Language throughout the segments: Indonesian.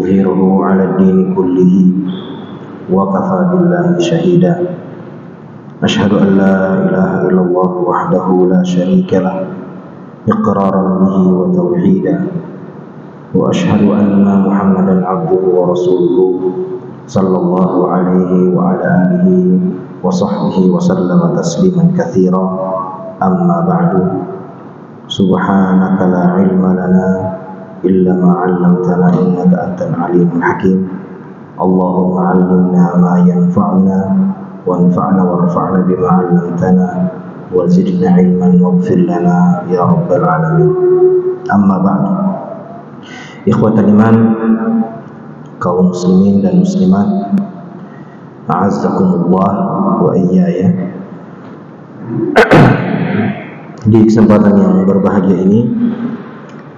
ليظهره على الدين كله وكفى بالله شهيدا أشهد أن لا إله إلا الله وحده لا شريك له إقرارا به وتوحيدا وأشهد أن محمدا عبده ورسوله صلى الله عليه وعلى آله وصحبه وسلم تسليما كثيرا أما بعد سبحانك لا علم لنا إلا ما علمتنا إنك أنت العليم الحكيم اللهم علمنا ما ينفعنا وانفعنا وارفعنا بما علمتنا وزدنا علما واغفر لنا يا رب العالمين أما بعد ikhwatal iman, kaum muslimin dan muslimat, a'azzakumullah wa iyyaya. Di kesempatan yang berbahagia ini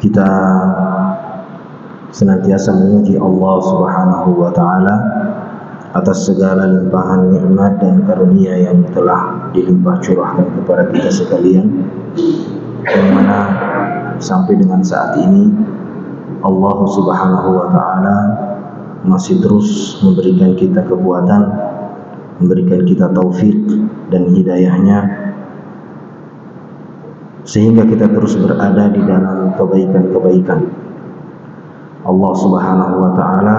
kita senantiasa memuji Allah Subhanahu wa taala atas segala limpahan nikmat dan karunia yang telah dilimpah curahkan kepada kita sekalian, yang mana sampai dengan saat ini Allah Subhanahu wa taala masih terus memberikan kita kekuatan, memberikan kita taufik dan hidayahnya, sehingga kita terus berada di dalam kebaikan-kebaikan. Allah Subhanahu wa taala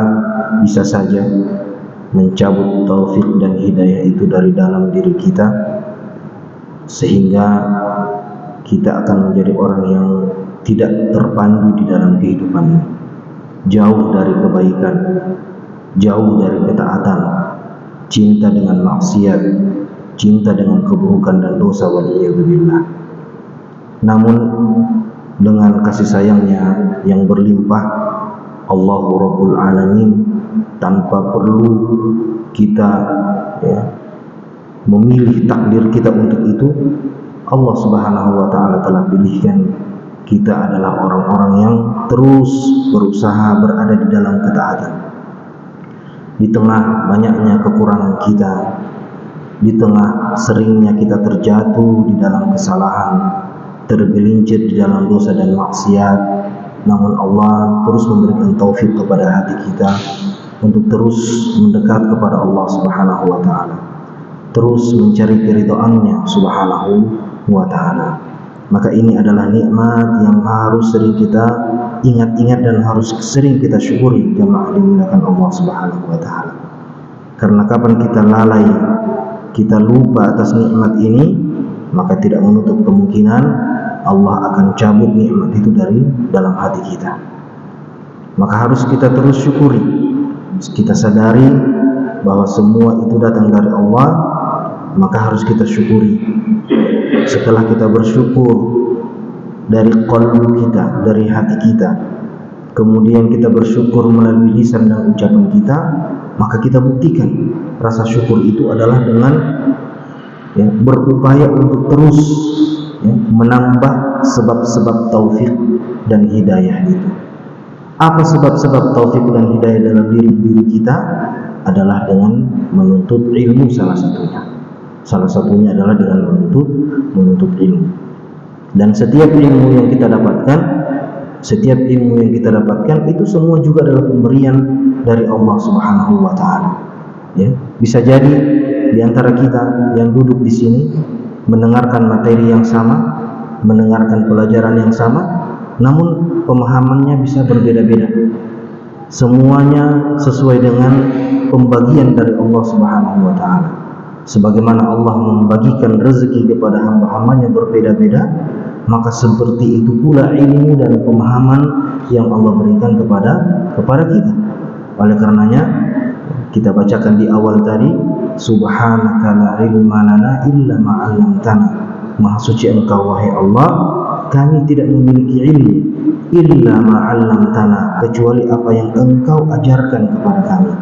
bisa saja mencabut taufik dan hidayah itu dari dalam diri kita, sehingga kita akan menjadi orang yang tidak terpandu di dalam kehidupan, jauh dari kebaikan, jauh dari ketaatan, cinta dengan maksiat, cinta dengan keburukan dan dosa, waliyadzubillah. Namun dengan kasih sayangnya yang berlimpah, Allahu Rabbul Alamin, tanpa perlu kita memilih takdir kita untuk itu, Allah Subhanahu wa taala telah pilihkan kita adalah orang-orang yang terus berusaha berada di dalam ketaatan. Di tengah banyaknya kekurangan kita, di tengah seringnya kita terjatuh di dalam kesalahan, tergelincir di dalam dosa dan maksiat, namun Allah terus memberikan taufik kepada hati kita untuk terus mendekat kepada Allah Subhanahu wa taala, terus mencari keridhaannya Subhanahu wa taala. Maka ini adalah nikmat yang harus sering kita ingat-ingat dan harus sering kita syukuri, jemaah dimuliakan Allah Subhanahu wa taala. Karena kapan kita lalai, kita lupa atas nikmat ini, maka tidak menutup kemungkinan Allah akan cabut nikmat itu dari dalam hati kita. Maka harus kita terus syukuri. Kita sadari bahwa semua itu datang dari Allah, maka harus kita syukuri. Setelah kita bersyukur dari qalbu kita, dari hati kita, kemudian kita bersyukur melalui lisan dan ucapan kita, maka kita buktikan rasa syukur itu adalah dengan berupaya untuk terus menambah sebab-sebab taufik dan hidayah itu. Apa sebab-sebab taufik dan hidayah dalam diri kita? Adalah dengan menuntut ilmu salah satunya. Salah satunya adalah dengan menuntut ilmu. Dan setiap ilmu yang kita dapatkan, itu semua juga adalah pemberian dari Allah Subhanahu wa taala. Ya, bisa jadi di antara kita yang duduk di sini mendengarkan materi yang sama, mendengarkan pelajaran yang sama, namun pemahamannya bisa berbeda-beda. Semuanya sesuai dengan pembagian dari Allah Subhanahu wa taala. Sebagaimana Allah membagikan rezeki kepada hamba-hambanya berbeda-beda, maka seperti itu pula ilmu dan pemahaman yang Allah berikan kepada kita. Oleh karenanya kita bacakan di awal tadi, subhanaka la ilma lana illa ma 'allamtana. Maha suci Engkau wahai Allah, kami tidak memiliki ilmu illa ma 'allamtana, kecuali apa yang Engkau ajarkan kepada kami.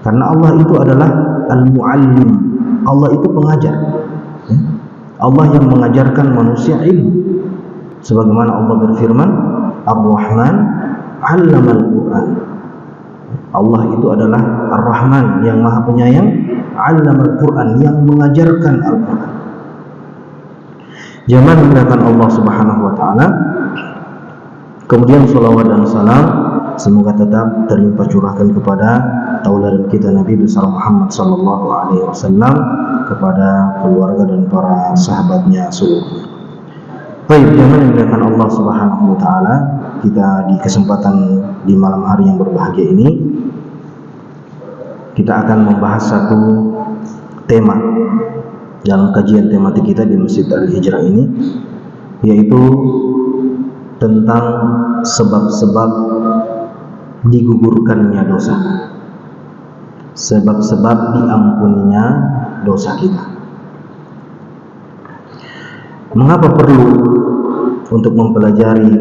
Karena Allah itu adalah al-muallim. Allah itu pengajar. Allah yang mengajarkan manusia ilmu. Sebagaimana Allah berfirman, Ar-Rahman 'allamal Qur'an. Allah itu adalah Ar-Rahman yang Maha Penyayang, 'allamal Qur'an, yang mengajarkan Al-Qur'an. Jamaah dimuliakan Allah Subhanahu wa taala. Kemudian salawat dan salam semoga tetap terlimpah curahkan kepada tauladan kita Nabi besar Muhammad sallallahu alaihi wasallam, kepada keluarga dan para sahabatnya seluruhnya. Baik, yang dimuliakan Allah Subhanahu wa taala, kita di kesempatan di malam hari yang berbahagia ini kita akan membahas satu tema dalam kajian tematik kita di Masjid Al-Hijrah ini, yaitu tentang sebab-sebab digugurkannya dosa, sebab-sebab diampuninya dosa kita. Mengapa perlu untuk mempelajari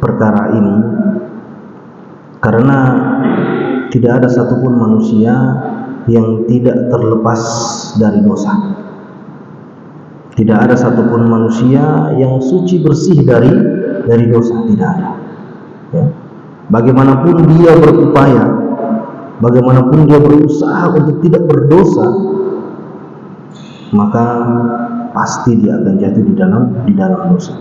perkara ini? Karena tidak ada satupun manusia yang tidak terlepas dari dosa. Tidak ada satupun manusia yang suci bersih dari dosa, tidak ada. Ya. Bagaimanapun dia berupaya, bagaimanapun dia berusaha untuk tidak berdosa, maka pasti dia akan jatuh di dalam dosa.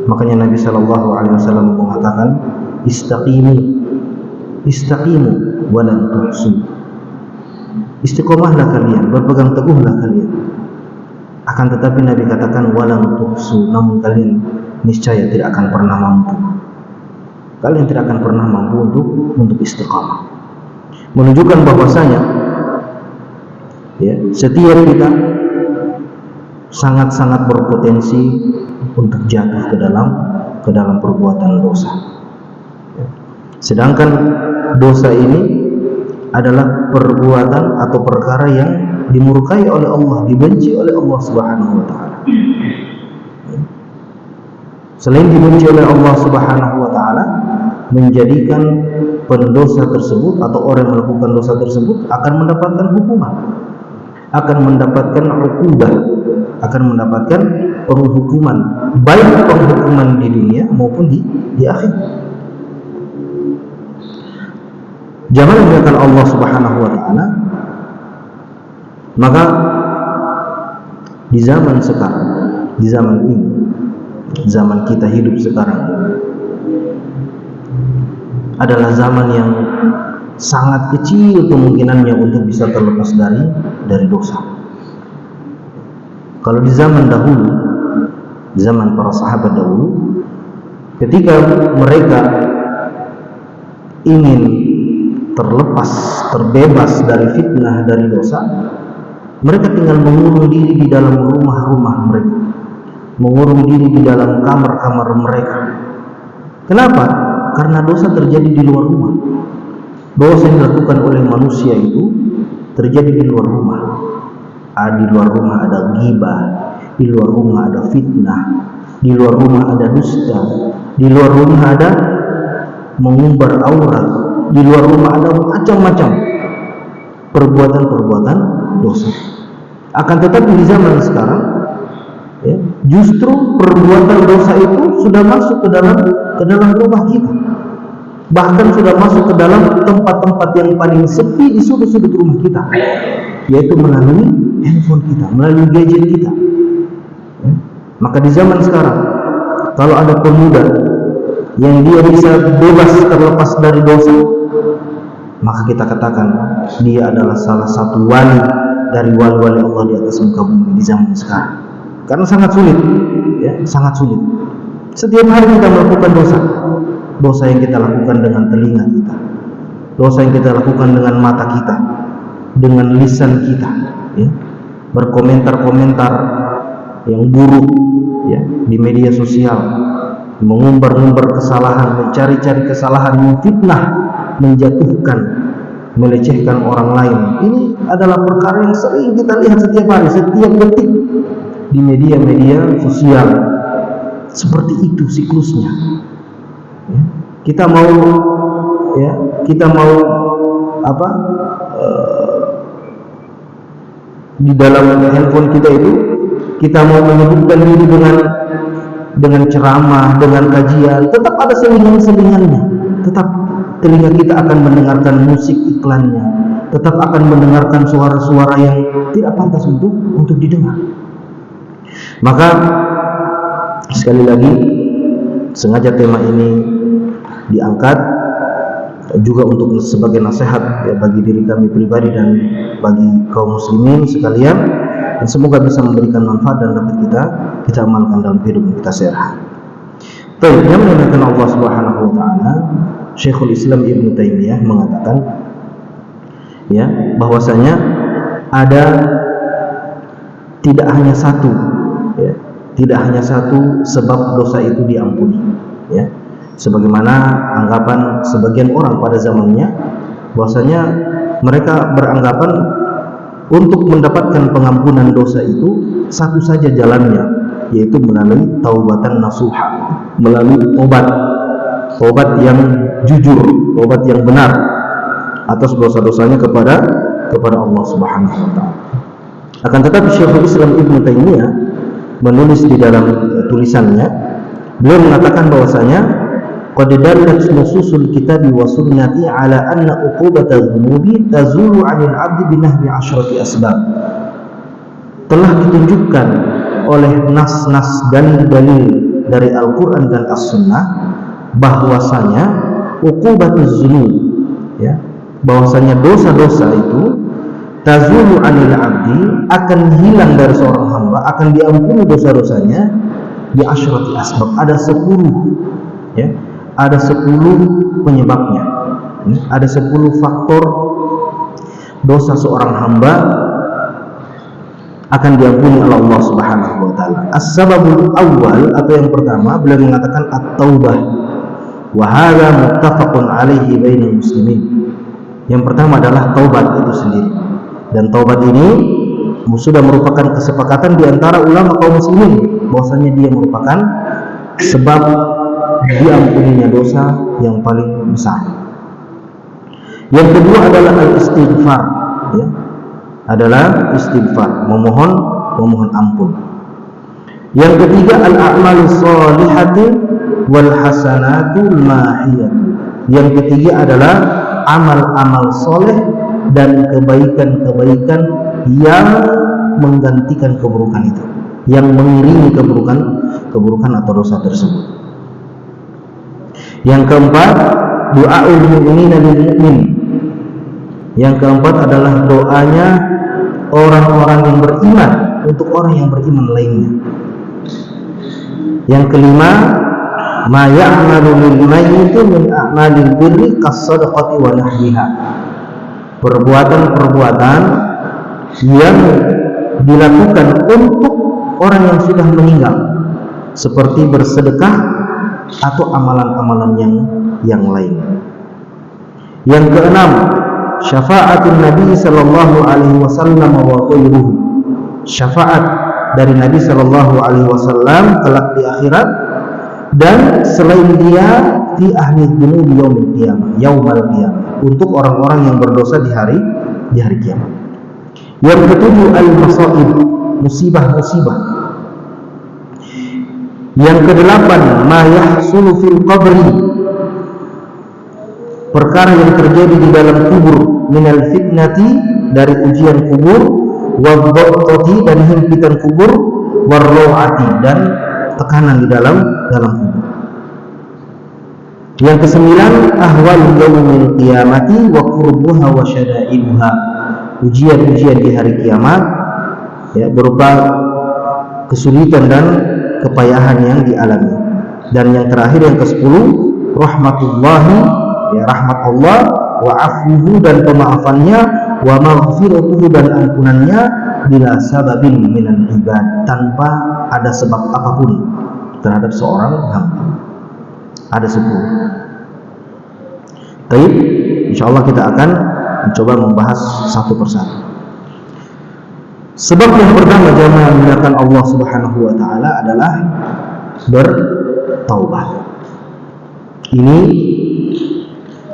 Makanya Nabi Shallallahu Alaihi Wasallam mengatakan, istaqimu walan tuhsu. Istiqomahlah kalian, berpegang teguhlah kalian. Akan tetapi Nabi katakan walang tuhsu, namun kalian niscaya tidak akan pernah mampu. Kalian tidak akan pernah mampu untuk istiqamah. Menunjukkan bahwasanya setiap kita sangat-sangat berpotensi untuk jatuh ke dalam perbuatan dosa. Sedangkan dosa ini adalah perbuatan atau perkara yang dimurkai oleh Allah, dibenci oleh Allah Subhanahu wa taala. Selain dibenci oleh Allah Subhanahu wa taala, menjadikan pendosa tersebut atau orang yang melakukan dosa tersebut akan mendapatkan hukuman, akan mendapatkan uqubah, akan mendapatkan penghukuman, baik penghukuman di dunia maupun di akhirat. Jangan meninggalkan Allah Subhanahu wa taala. Maka di zaman sekarang, di zaman ini, zaman kita hidup sekarang adalah zaman yang sangat kecil kemungkinannya untuk bisa terlepas dari dosa. Kalau di zaman dahulu, di zaman para sahabat dahulu, ketika mereka ingin terlepas, terbebas dari fitnah, dari dosa, mereka tinggal mengurung diri di dalam rumah-rumah mereka, mengurung diri di dalam kamar-kamar mereka. Kenapa? Karena dosa terjadi di luar rumah. Dosa yang dilakukan oleh manusia itu terjadi di luar rumah. Di luar rumah ada ghibah, di luar rumah ada fitnah, di luar rumah ada dusta, di luar rumah ada mengumbar aurat, di luar rumah ada macam-macam perbuatan-perbuatan dosa. Akan tetapi di zaman sekarang, justru perbuatan dosa itu sudah masuk ke dalam rumah kita, bahkan sudah masuk ke dalam tempat-tempat yang paling sepi di sudut-sudut rumah kita, yaitu melalui handphone kita, melalui gadget kita. Maka di zaman sekarang, kalau ada pemuda yang dia bisa bebas terlepas dari dosa, maka kita katakan dia adalah salah satu wali dari wali-wali Allah di atas muka bumi di zaman sekarang. Karena sangat sulit, sangat sulit. Setiap hari kita melakukan dosa yang kita lakukan dengan telinga kita, dosa yang kita lakukan dengan mata kita, dengan lisan kita, berkomentar-komentar yang buruk, di media sosial, mengumbar-umbar kesalahan, mencari-cari kesalahan, memfitnah, menjatuhkan, melecehkan orang lain. Ini adalah perkara yang sering kita lihat setiap hari, setiap detik di media-media sosial. Seperti itu siklusnya. Kita mau di dalam handphone kita itu, kita mau menyebutkan diri dengan ceramah, dengan kajian, tetap ada selingan-selingannya. Tetap telinga kita akan mendengarkan musik iklannya, tetap akan mendengarkan suara-suara yang tidak pantas untuk didengar. Maka sekali lagi, sengaja tema ini diangkat juga untuk sebagai nasihat ya, bagi diri kami pribadi dan bagi kaum muslimin sekalian, dan semoga bisa memberikan manfaat dan dapat kita amalkan dalam kehidupan kita sehari-hari. Baik, yang dimuliakan Allah Subhanahu wa taala, Syekhul Islam Ibnu Taimiyah mengatakan ya, bahwasanya ada tidak hanya satu ya, tidak hanya satu sebab dosa itu diampuni ya. Sebagaimana anggapan sebagian orang pada zamannya, bahwasanya mereka beranggapan untuk mendapatkan pengampunan dosa itu satu saja jalannya, yaitu melalui taubatan nasuha, melalui tobat yang jujur, tobat yang benar atas dosa-dosanya kepada Allah Subhanahu wa taala. Akan tetapi Syekhul Islam Ibnu Taimiyah menulis di dalam tulisannya, beliau mengatakan bahwasanya qad dallat nususul kitabi wa sunnati ala anna uqubatal dhunubi tazulu 'anil 'abdi binahwi 'ashrati asbab. Telah ditunjukkan oleh nas-nas dan dalil dari Al-Qur'an dan As-Sunnah bahwasanya uqubatuz dzunub ya, bahwasanya dosa-dosa itu tazulu 'anil 'abdi, akan hilang dari seorang hamba, akan diampuni dosa-dosanya bi 'ashrati asbab. Ada 10 ya. Ada 10 penyebabnya. Ada 10 faktor dosa seorang hamba akan diampuni oleh Allah Subhanahu wa taala. As-sababul awwal, atau yang pertama, beliau mengatakan at-taubah. Wa hadza muttafaqun alaihi bainal muslimin. Yang pertama adalah taubat itu sendiri. Dan taubat ini sudah merupakan kesepakatan di antara ulama kaum muslimin bahwasanya dia merupakan sebab diampuninya dosa yang paling besar. Yang kedua adalah al-istighfar ya, adalah istighfar, memohon ampun. Yang ketiga al-a'malus sholihati wal hasanatul mahiyatu. Yang ketiga adalah amal-amal soleh dan kebaikan-kebaikan yang menggantikan keburukan itu, yang mengiringi keburukan atau dosa tersebut. Yang keempat, doaul mu'minina lil mu'min. Yang keempat adalah doanya orang-orang yang beriman untuk orang yang beriman lainnya. Yang kelima, ma ya'malu lil mayyit min a'malil birri kas-shadaqati wa nahwiha. Perbuatan-perbuatan yang dilakukan untuk orang yang sudah meninggal, seperti bersedekah atau amalan-amalan yang lain. Yang keenam, syafa'atun Nabi sallallahu alaihi wasallam wa ghairuhu. Syafaat dari Nabi sallallahu alaihi wasallam kelak di akhirat dan selain dia di ahli dzunub yaumil qiyamah, untuk orang-orang yang berdosa di hari kiamat. Yang ketujuh, al-masaib, musibah-musibah. Yang kedelapan, ma yahsulu fil qabri, perkara yang terjadi di dalam kubur, minal fitnati, dari ujian kubur, wadh-dhaghti, dan himpitan kubur, warrawati, dan tekanan di dalam kubur. Yang kesembilan, ahwal yaumil qiyamati wa qurbuha wa syada'ibuha, ujian-ujian di hari kiamat ya, berupa kesulitan dan kepayahan yang dialami. Dan yang terakhir, yang ke-10, rahmatullahi ya, rahmat Allah, wa afuhu, dan pemaafannya, wa maghfiratuhu, dan ampunannya, bila sababin minal ibad, tanpa ada sebab apapun terhadap seorang hamba. Ada 10. Baik, insyaallah kita akan mencoba membahas satu persatu. Sebab yang pertama jamaah memuliakan Allah Subhanahu wa taala adalah bertaubat. Ini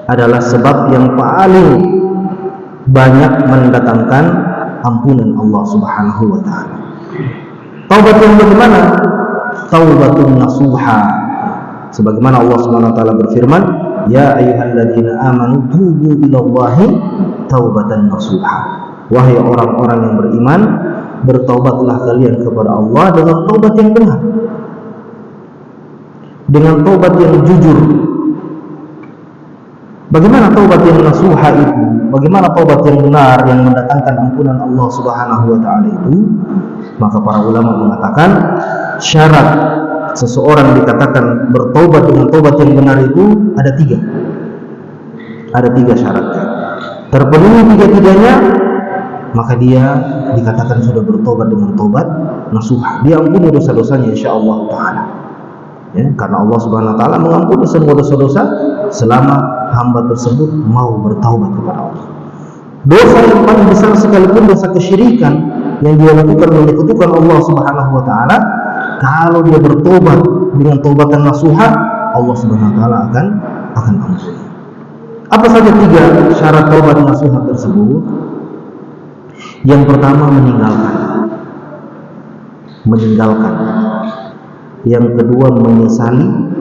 adalah sebab yang paling banyak mendatangkan ampunan Allah Subhanahu wa taala. Taubat yang bagaimana? Taubatun nasuha. Sebagaimana Allah Subhanahu wa taala berfirman, ya ayyuhalladzina amanu tubu ilallahi taubatan nasuha. Wahai orang-orang yang beriman, bertaubatlah kalian kepada Allah dengan taubat yang benar, dengan taubat yang jujur. Bagaimana taubat yang nasuha itu? Bagaimana taubat yang benar yang mendatangkan ampunan Allah Subhanahu wa taala itu? Maka para ulama mengatakan syarat seseorang dikatakan bertaubat dengan taubat yang benar itu ada tiga. Ada tiga syaratnya. Terpenuhi tiga-tiganya, maka dia dikatakan sudah bertobat dengan taubat nasuha. Dia ampuni dosa-dosanya insyaallah taala. Ya, karena Allah Subhanahu wa taala mengampuni semua dosa-dosa selama hamba tersebut mau bertaubat kepada Allah. Dosa yang paling besar sekalipun dosa kesyirikan yang dia lakukan menyekutukan Allah Subhanahu wa taala, kalau dia bertobat dengan taubatan nasuha, Allah Subhanahu wa taala akan ampuni. Apa saja tiga syarat taubat nasuha tersebut? Yang pertama meninggalkan. Yang kedua menyesali.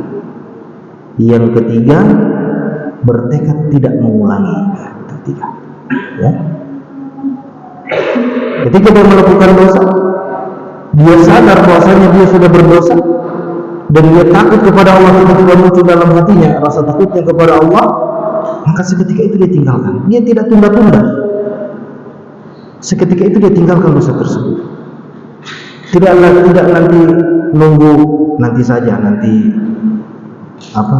Yang ketiga bertekad tidak mengulangi. Ketiga, ya. Ketika dia melakukan dosa, dia sadar bahwasanya dia sudah berdosa dan dia takut kepada Allah, tiba-tiba muncul dalam hatinya rasa takutnya kepada Allah, maka seketika itu dia tinggalkan. Dia tidak tunda-tunda. Seketika itu dia tinggalkan dosa tersebut. Tidak nanti nunggu nanti saja,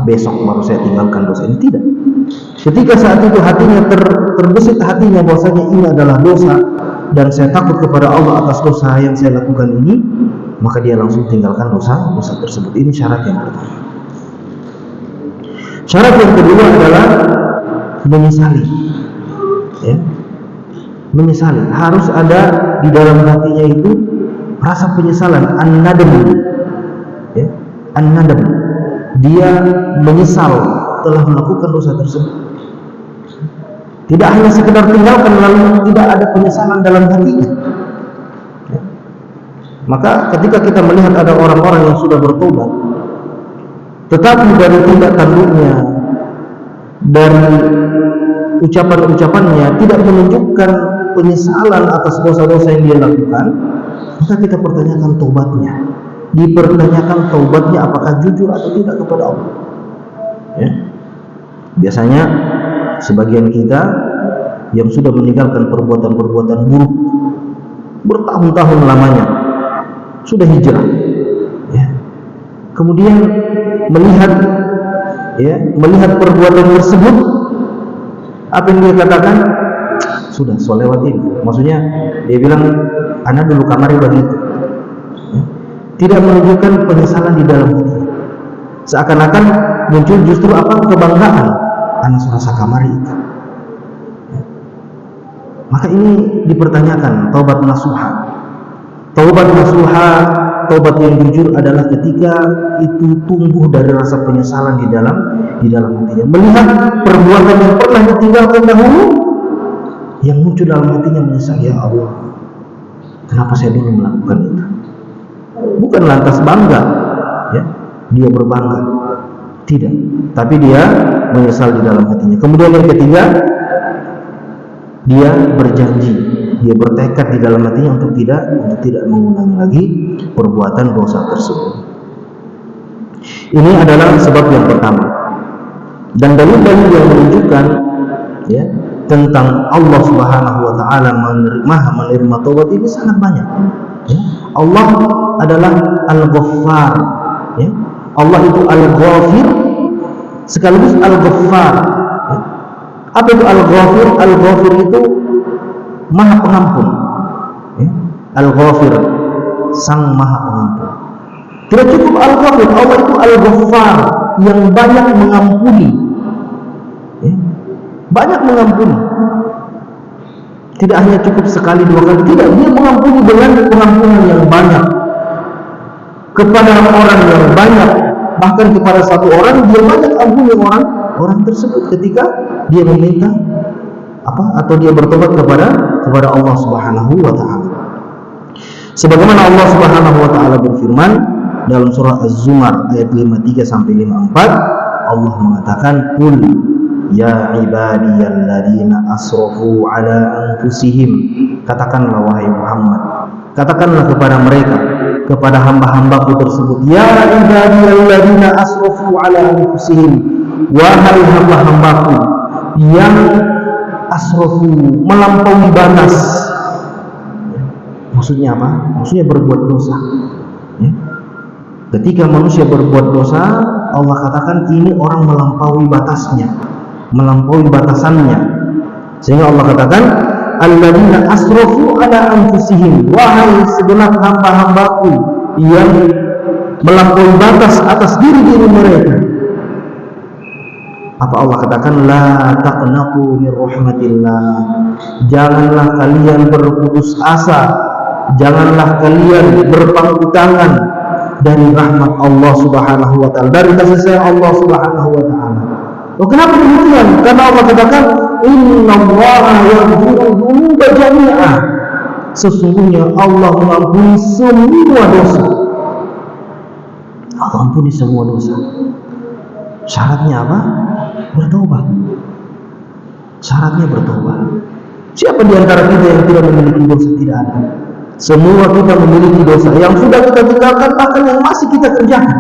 besok baru saya tinggalkan dosa ini. Tidak. Ketika saat itu hatinya terbesit hatinya bahwasanya ini adalah dosa dan saya takut kepada Allah atas dosa yang saya lakukan ini, maka dia langsung tinggalkan dosa tersebut. Ini syarat yang pertama. Syarat yang kedua adalah menyesali. Ya. Menyesali. Harus ada di dalam hatinya itu rasa penyesalan, an-nadam. Ya. An-nadam. Dia menyesal telah melakukan dosa tersebut. Tidak hanya sekedar tinggalkan lalu tidak ada penyesalan dalam hatinya. Ya. Maka ketika kita melihat ada orang-orang yang sudah bertobat, tetapi dari tindak tanduknya, dari ucapan-ucapannya tidak menunjukkan penyesalan atas dosa-dosa yang dia lakukan, maka kita pertanyakan taubatnya. Dipertanyakan taubatnya apakah jujur atau tidak kepada Allah. Ya. Biasanya sebagian kita yang sudah meninggalkan perbuatan-perbuatan buruk bertahun-tahun lamanya, sudah hijrah, ya. Kemudian melihat perbuatan tersebut, apa yang dia katakan? Sudah lewat ini. Maksudnya dia bilang, anak dulu kamari begitu. Ya. Tidak menunjukkan penyesalan di dalam hati. Seakan-akan muncul justru kebanggaan. Anak rasa kamari itu. Ya. Maka ini dipertanyakan taubat nasuha. Taubat nasuha, taubat yang jujur adalah ketika itu tumbuh dari rasa penyesalan di dalam hatinya. Melihat perbuatan yang pernah ditinggalkan dahulu, yang muncul dalam hatinya menyesal, ya Allah, kenapa saya dulu melakukan itu? Bukan lantas bangga, ya, dia berbangga, tidak, tapi dia menyesal di dalam hatinya. Kemudian yang ketiga, dia berjanji, dia bertekad di dalam hatinya untuk tidak mengulangi lagi perbuatan dosa tersebut. Ini adalah sebab yang pertama. Dan dalil-dalil yang menunjukkan, ya, tentang Allah Subhanahu wa taala menerima taubat ini sangat banyak. Ya. Allah adalah Al-Ghaffar, ya. Allah itu Al-Ghafir sekaligus Al-Ghaffar. Ya. Apa itu Al-Ghafir? Al-Ghafir itu Maha Pengampun. Ya. Al-Ghafir, Sang Maha Pengampun. Tidak cukup Al-Ghafir, Allah itu Al-Ghaffar yang banyak mengampuni. Ya. Banyak mengampuni. Tidak hanya cukup sekali dua kali, tidak, dia mengampuni dengan pengampunan yang banyak kepada orang yang banyak, bahkan kepada satu orang dia banyak ampuni orang tersebut ketika dia meminta atau dia bertobat kepada Allah Subhanahu wa taala. Sebagaimana Allah Subhanahu wa taala berfirman dalam surah Az-Zumar ayat 53 sampai 54, Allah mengatakan, "Qul ya ibadiyalladzina asrafu ala anfusihim." Katakanlah wahai Muhammad, katakanlah kepada mereka, kepada hamba-hambaku tersebut, ya ibadiyalladzina asrafu ala anfusihim, wahai hamba-hambaku yang asrofu, melampaui batas. Maksudnya apa? Maksudnya berbuat dosa. Ya. Ketika manusia berbuat dosa, Allah katakan ini orang melampaui batasnya, melampaui batasannya. Sehingga Allah katakan, alladzina asrafu ala anfusihim, wahai segenap hamba-hambaku yang melampaui batas atas diri-diri mereka. Apa Allah katakan? La taqnatu min rahmatillah. Janganlah kalian berputus asa, janganlah kalian berpangku tangan dari rahmat Allah Subhanahu wa taala, dari kasih sayang Allah Subhanahu wa taala. Oh, kenapa demikian? Karena Allah katakan, innallaha yaghfiru dzunuba jami'a. Sesungguhnya Allah mengampuni semua dosa. Allah ampuni semua dosa. Syaratnya apa? Bertobat. Syaratnya bertobat. Siapa di antara kita yang tidak memiliki dosa? Tidak ada. Semua kita memiliki dosa yang sudah kita tinggalkan, bahkan yang masih kita kerjakan.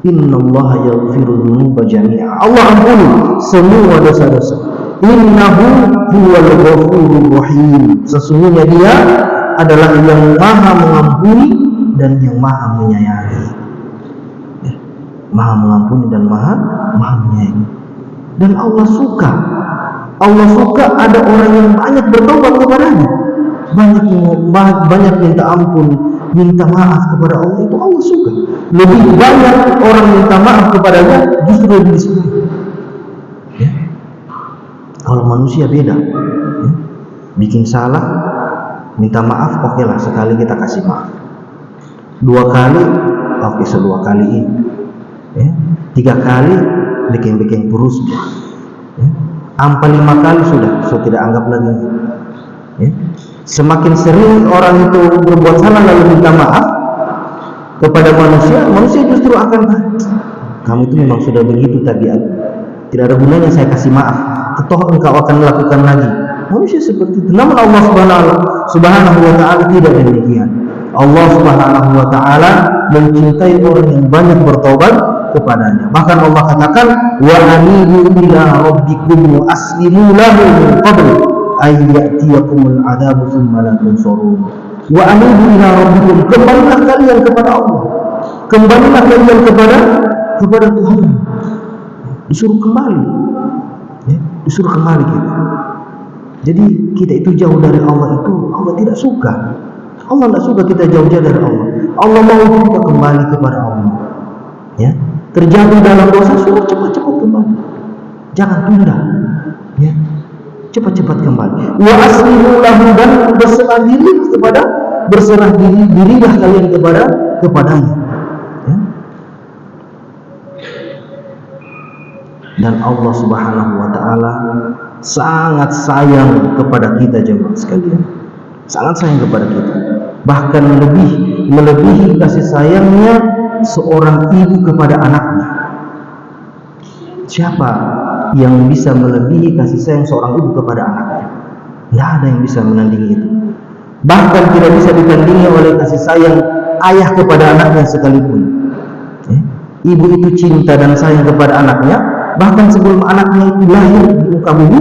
Innallaha yaghfiru dzunuba jami'a. Allah ampuni semua dosa-dosa. Innahu huwal ghafurur rahim. Sesungguhnya Dia adalah yang Maha mengampuni dan yang Maha menyayangi. Maha mengampuni dan Maha menyayangi. Dan Allah suka ada orang yang banyak bertobat kepadanya, banyak minta ampun, minta maaf kepada Allah. Itu Allah suka. Lebih banyak orang minta maaf kepadanya, justru lebih disukai. Ya. Kalau manusia beda, ya. Bikin salah, minta maaf, oke lah, sekali kita kasih maaf. 2 kali, oke, sedua kali ini. Ya. 3 kali, bikin terus. Ya. Sampai 5 kali sudah tidak anggap lagi. Ya. Semakin sering orang itu berbuat salah lalu minta maaf kepada manusia justru akan, kamu itu memang sudah begitu tabiat, tidak ada gunanya saya kasih maaf, toh engkau akan melakukan lagi. Manusia seperti itu. Namun Allah Subhanahu wa taala tidak demikian. Allah Subhanahu wa taala mencintai orang yang banyak bertobat kepadanya. Bahkan Allah katakan, wa anibu ila rabbikum wa aslimu lahu min qabl ay ya'tiyakumul adabu thumma la tunsurun. Wa anibu ila rabbikum, kembalilah kalian kepada Allah, kembalilah kalian kepada Tuhan. Disuruh kembali, ya, disuruh kembali kita. Jadi kita itu jauh dari Allah, itu Allah tidak suka. Allah tidak suka kita jauh-jauh dari Allah. Allah mau kita kembali kepada Allah. Ya, terjatuh dalam dosa, suruh cepat-cepat kembali, jangan tunda. Ya, cepat-cepat kembali. Wa aslimu lahu, dan berserah dirilah kalian kepadanya. Ya. Dan Allah Subhanahu wa taala sangat sayang kepada kita jemaah sekalian. Sangat sayang kepada kita. Bahkan melebihi kasih sayangnya seorang ibu kepada anaknya. Siapa yang bisa melebihi kasih sayang seorang ibu kepada anaknya? Tidak ada yang bisa menandingi itu. Bahkan tidak bisa ditandingi oleh kasih sayang ayah kepada anaknya sekalipun. Ibu itu cinta dan sayang kepada anaknya, bahkan sebelum anaknya itu lahir di muka bumi,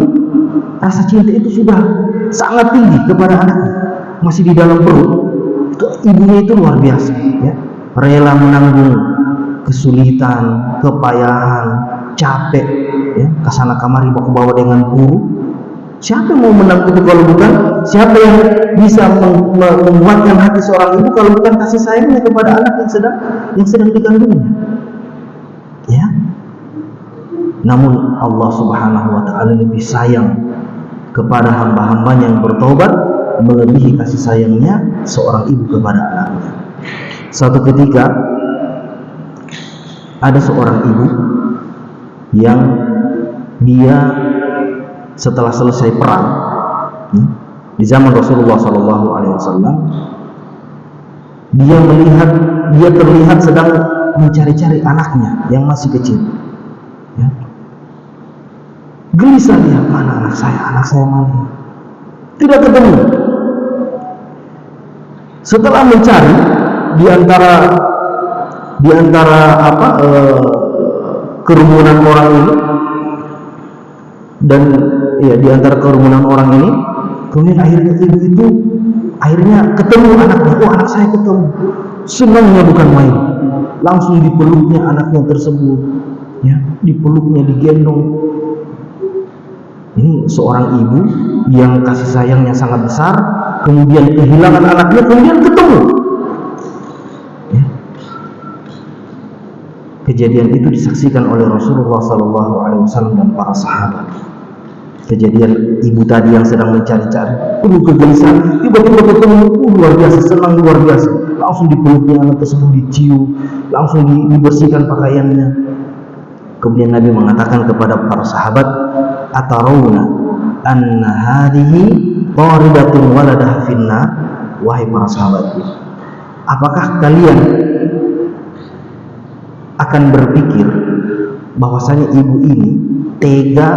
rasa cinta itu sudah sangat tinggi kepada anaknya. Masih di dalam perut, ibunya itu luar biasa, ya. Rela menanggung kesulitan, kepayahan, capek, ya, kesana kemari bawa dengan buru. Siapa yang mau menang itu kalau bukan? Siapa yang bisa menguatkan hati seorang ibu kalau bukan kasih sayangnya kepada anak yang sedang dikandungnya? Ya. Namun Allah Subhanahu wa taala lebih sayang kepada hamba-hambanya yang bertobat melebihi kasih sayangnya seorang ibu kepada anaknya. Suatu ketika ada seorang ibu yang dia setelah selesai perang di zaman Rasulullah SAW, dia terlihat sedang mencari-cari anaknya yang masih kecil. Ya. Gelisah dia, mana anak saya mana? Tidak ketemu. Setelah mencari di antara di antara kerumunan orang ini, dan ya di antara kerumunan orang ini, kemudian akhirnya ibu itu akhirnya ketemu anaknya. Oh, anak saya ketemu. Senangnya bukan main. Langsung dipeluknya anaknya tersebut, ya, dipeluknya, digendong. Ini seorang ibu yang kasih sayangnya sangat besar, kemudian kehilangan anaknya, kemudian ketemu. Ya. Kejadian itu disaksikan oleh Rasulullah SAW dan para sahabat. Kejadian ibu tadi yang sedang mencari-cari, kegelisahan, tiba-tiba ketemu, luar biasa, senang luar biasa. Langsung dipeluknya anak tersebut, dicium, langsung dibersihkan pakaiannya. Kemudian Nabi mengatakan kepada para sahabat, "Atarawna anna hadhihi qaridatun waladaha finnar?" Wahai para sahabatku, apakah kalian akan berpikir bahwasanya ibu ini tega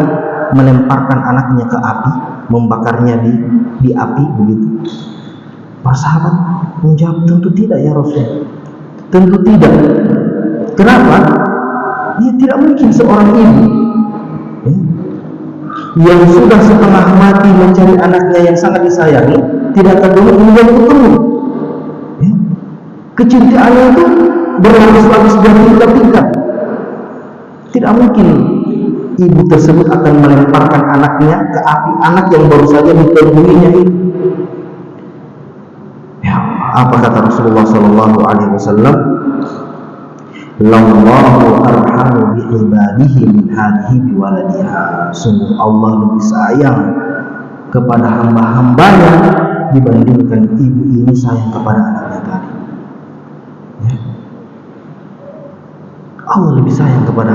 melemparkan anaknya ke api, membakarnya di api begitu? Para sahabat menjawab, tentu tidak ya Rasul, tentu tidak. Kenapa? Dia tidak mungkin seorang ibu yang sudah setengah mati mencari anaknya yang sangat disayangi tidak akan dulu kemudian ketemu. Kecintaannya itu berlapis-lapis bertingkat-tingkat. Tidak mungkin ibu tersebut akan melemparkan anaknya ke api, anak yang baru saja ditemuinya itu. Ya, apa kata Rasulullah SAW? Lallahu arhamu bi ibadihi min hadhihi bi waladiha. Sungguh Allah lebih sayang kepada hamba-hambanya dibandingkan ibu ini sayang kepada anaknya tadi. Ya. Allah lebih sayang kepada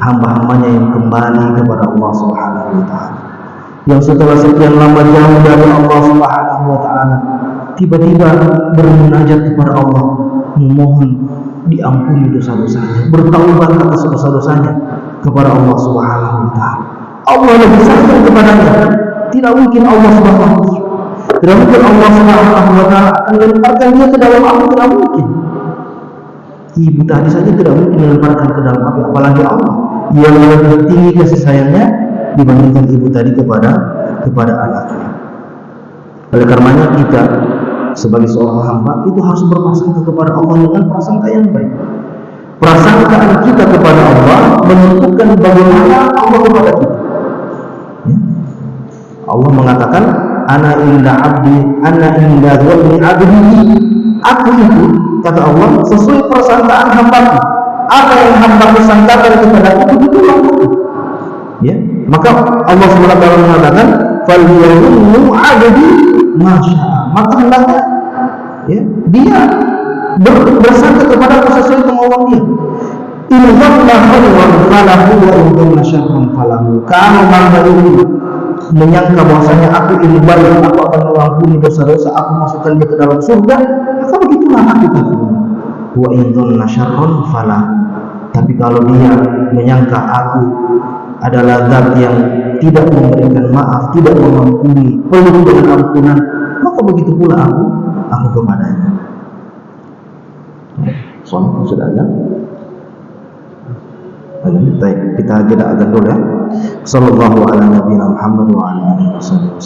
hamba-hambanya yang kembali kepada Allah Subhanahu wa ta'ala, yang setelah sekian lama jauh dari Allah Subhanahu wa ta'ala tiba-tiba bermunajat kepada Allah, memohon diampuni dosa-dosanya, bertaubat atas dosa-dosanya kepada Allah Subhanahu wa ta'ala. Allah lebih sayang kepadanya. Tidak mungkin Allah Subhanahu wa ta'ala, tidak mungkin Allah Subhanahu wa ta'ala akan melemparkan dia ke dalam api, tidak mungkin. Ibu tadi saja tidak mungkin melemparkan ke dalam api, apalagi Allah yang lebih tinggi kasih sayangnya dibandingkan ibu tadi kepada anaknya. Oleh karenanya kita sebagai seorang hamba itu harus berprasangka kepada Allah dengan prasangka yang baik. Prasangkaan kita kepada Allah menentukan bagaimana Allah kepada kita. Ya. Allah mengatakan, ana inda dhanni abdi. Aku itu, kata Allah, sesuai persangkaan hambaku. Apa yang hambaku sangkakan kepada aku, begitulah aku. Ya, maka Allah SWT mengatakan, "Falyadhunnu 'abdi ma syaa." Maka hendaknya ya, dia bersangka kepada aku sesuai kemauan dia. In dhanna khairan falahu wa in dhanna syarran falahu. Kalau hamba ini menyangka bahwasanya aku ini baik, aku akan mengampuni dosa-dosa, aku masukkan dia ke dalam surga, maka begitulah aku kata Allah. Wa in dhanna syarran falahu. Tapi kalau dia menyangka aku adalah zat yang tidak memberikan maaf, tidak mengampuni, penuh dengan ampunan, maka begitu pula aku kepadanya. Soal sudah ada. Baik, kita jeda azan dulu ya. Sallallahu ala nabiyina Muhammad wa ala alihi wasallam.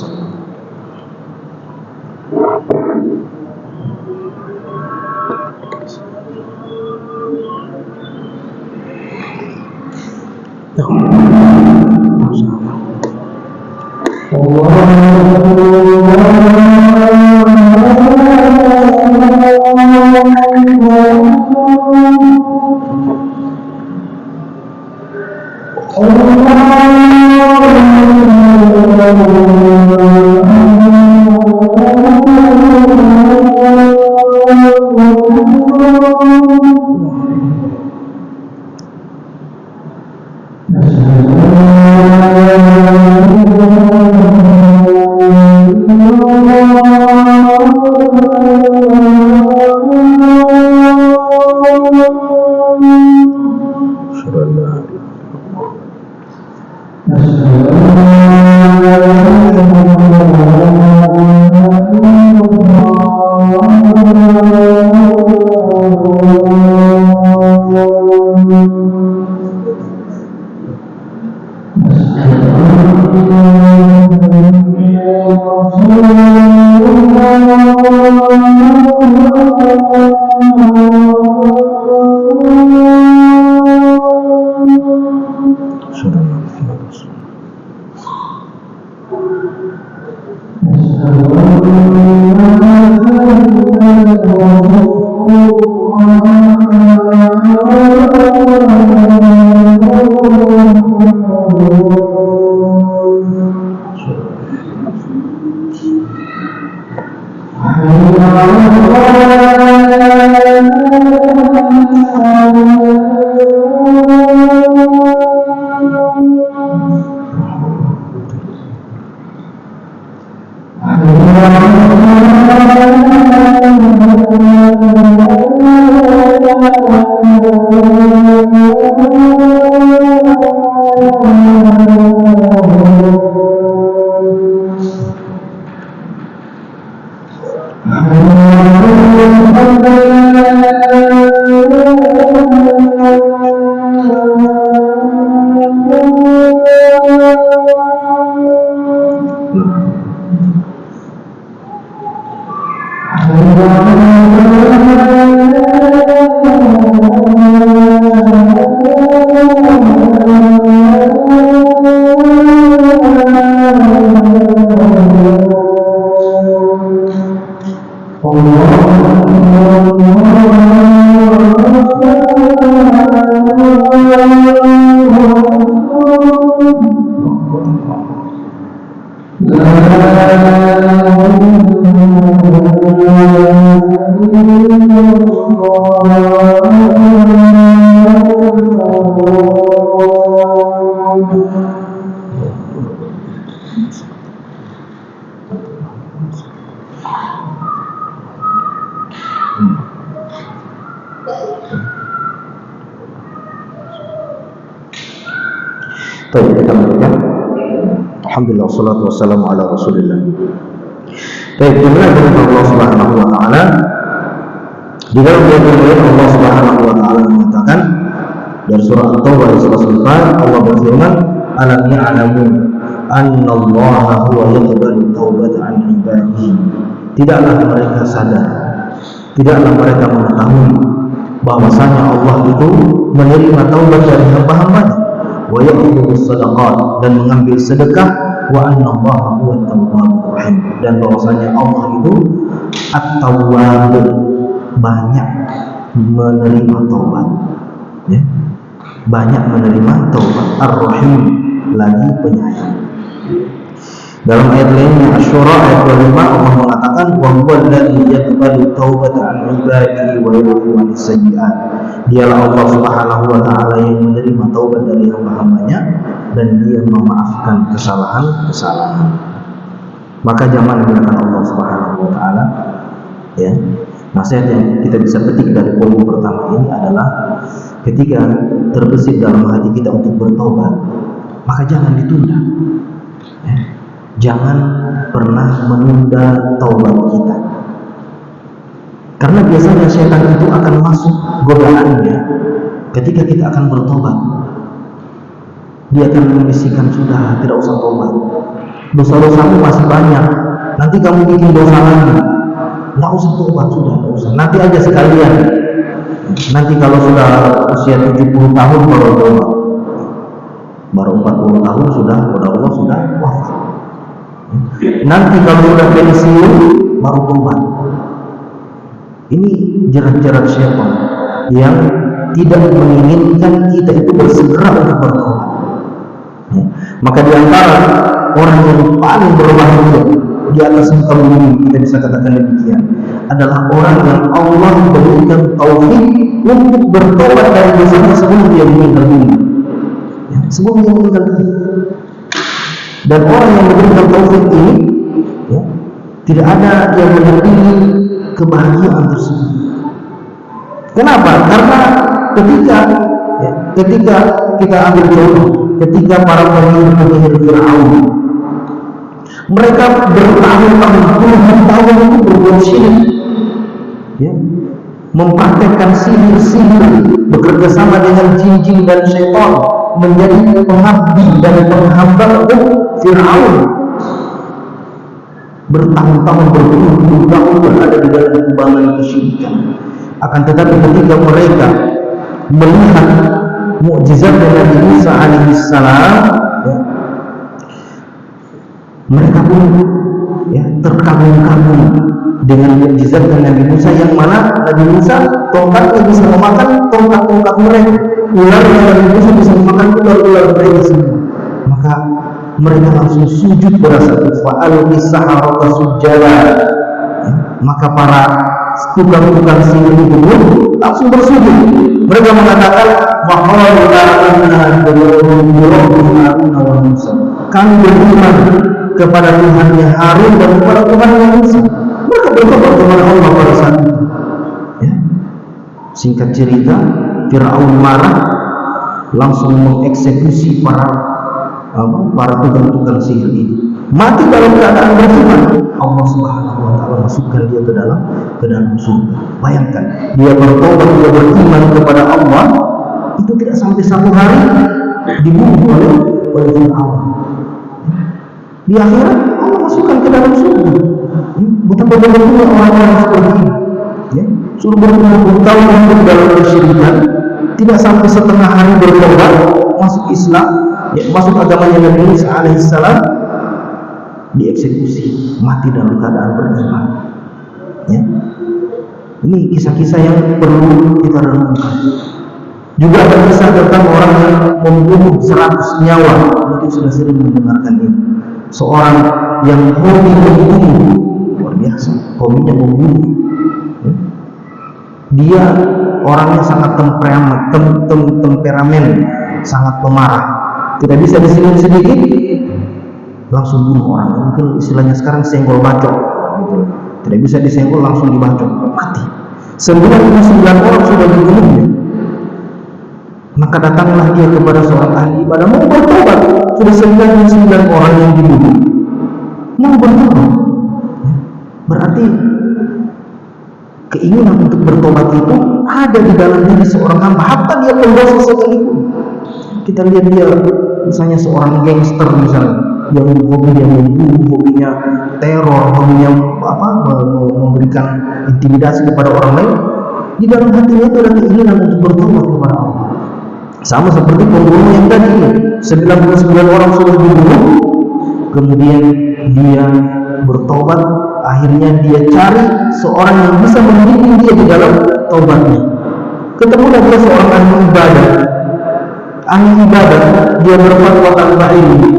Kita lanjutkan. Alhamdulillah, wassalatu wassalamu ala rasulillah. Baik, kemudian Allah Subhanahu wa ta'ala di dalam ayat Allah Subhanahu wa ta'ala mengatakan dari surah At-Taubah ayat 104, Allah berfirman, alam ya'lamu annallaha huwa yaqbalu taubata an ibadihi. Tidaklah mereka sadar, tidaklah mereka mengetahui bahwasanya Allah itu menerima taubat dari hamba-hambanya, wa yaqbalu sadaqat, dan mengambil sedekah, wa annallaha huwa at-tawwabur rahim, dan bahwasanya Allah itu at-tawwab, banyak menerima taubat, ya, banyak menerima taubat, ar-rahim, lagi penyayang. Dalam ayat lainnya Asy-Syura ayat 25 Allah mengatakan wa huwa alladzi yaqbalu taubata an ibadihi wa yaghfiru as-sayyi'at. Dialah Allah Subhanahu wa ta'ala yang menerima taubat dari hamba-hambanya dan dia memaafkan kesalahan-kesalahan. Maka jangan menggunakan Allah Subhanahu wa ta'ala, ya. Nasihat yang kita bisa petik dari poin pertama ini adalah ketika terbesit dalam hati kita untuk bertobat, maka jangan ditunda, ya. Jangan pernah menunda taubat kita, karena biasanya syaitan itu akan masuk godaannya ketika kita akan bertobat. Dia akan membisikkan, sudah, tidak usah tobat, dosa-dosamu masih banyak, nanti kamu bikin dosa lagi, nggak usah tobat, sudah, nggak usah, nanti aja sekalian, nanti kalau sudah usia 70 tahun baru tobat, baru 40 tahun sudah kepada Allah sudah wafat, nanti kalau sudah pensiun baru tobat. Ini jerat-jerat syaitan yang tidak menginginkan kita itu bersegera untuk bertobat, ya. Maka di antara orang yang paling berbahaya di atas muka bumi, kita bisa katakan demikian, adalah orang yang Allah berikan taufik untuk bertobat dari dosanya sebelum dia meninggal dunia, ya, sebelum dia meninggal dunia. Dan orang yang diberikan taufik ini, ya, tidak ada yang mendampingi kebahagiaan tersebut. Kenapa? Karena ketika kita ambil contoh, ketika para penyihir Fir'aun, mereka bertahun-tahun, puluhan tahun itu berbuat syirik, ya, mempraktekkan sihir-sihir, bekerja sama dengan jin-jin dan syaitan, menjadi pengabdi dan penghamba Fir'aun. bertahun-tahun, berpuluh-puluh tahun berada di dalam kubangan kesyirikan. Akan tetapi ketika mereka melihat mukjizat Nabi Musa alaihissalam, ya, mereka pun ya terkagum-kagum dengan mukjizat Nabi Musa, yang mana Nabi Musa tongkatnya bisa memakan tongkat-tongkat mereka, ular Nabi Musa bisa memakan ular-ular mereka semua. Maka mereka langsung sujud berasa fa'alqi saharata sujjada. Maka para tukang-tukang sihir itu pun langsung bersujud. Mereka mengatakan waqalu amanna wa Musa. Kami beriman kepada Tuhannya Harun dan kepada Tuhannya Musa. Mereka bertobat kepada Allah pada saat itu. Ya. Singkat cerita, Fir'aun marah, langsung mengeksekusi para tukang-tukang sihir ini. Mati dalam keadaan beriman. Allah Subhanahu wa taala masukkan dia ke dalam surga. Bayangkan, dia bertobat, dia beriman kepada Allah, itu tidak sampai 1 hari dibunuh oleh Fir'aun. Di akhirat Allah masukkan ke dalam surga. Betapa beruntung orang-orang seperti ini. Ya, suruh berpuluh-puluh tahun hidup dalam kesyirikan, tidak sampai setengah hari bertobat, masuk Islam, ya, masuk agamanya Nabi Isa alaihissalam, dieksekusi, mati dalam keadaan beriman. Ya. Ini kisah-kisah yang perlu kita renungkan. Juga ada kisah tentang orang yang membunuh 100 nyawa. Mungkin sudah sering mendengarkan ini. Seorang yang hobi membunuh, luar biasa, hobinya membunuh. Ya. Dia orangnya sangat temperamen, sangat pemarah. Tidak bisa diseling sedikit, langsung bunuh orang. Mungkin istilahnya sekarang senggol bacok, gitu. Tidak bisa disenggol, langsung dibacok, mati. 99 orang sudah dibunuhnya. Maka datanglah dia kepada seorang ahli ibadah, mau bertobat. Sudah 99 orang yang dibunuh, mau bertobat. Berarti keinginan untuk bertobat itu ada di dalam diri seorang hamba, hatta dia pendosa sekalipun. Kita lihat dia, misalnya seorang gangster misalnya, yang hobinya membunuh, hobinya teror, hobinya memberikan intimidasi kepada orang lain, di dalam hatinya itu ada keinginan untuk bertobat kepada Allah. Sama seperti pembunuh yang tadi, 99 orang sudah dibunuh, kemudian dia bertobat. Akhirnya dia cari seorang yang bisa membimbing dia di dalam taubatnya. Ketemulah dia seorang ahli ibadah. Ahli ibadah, dia berfatwa tanpa ilmu.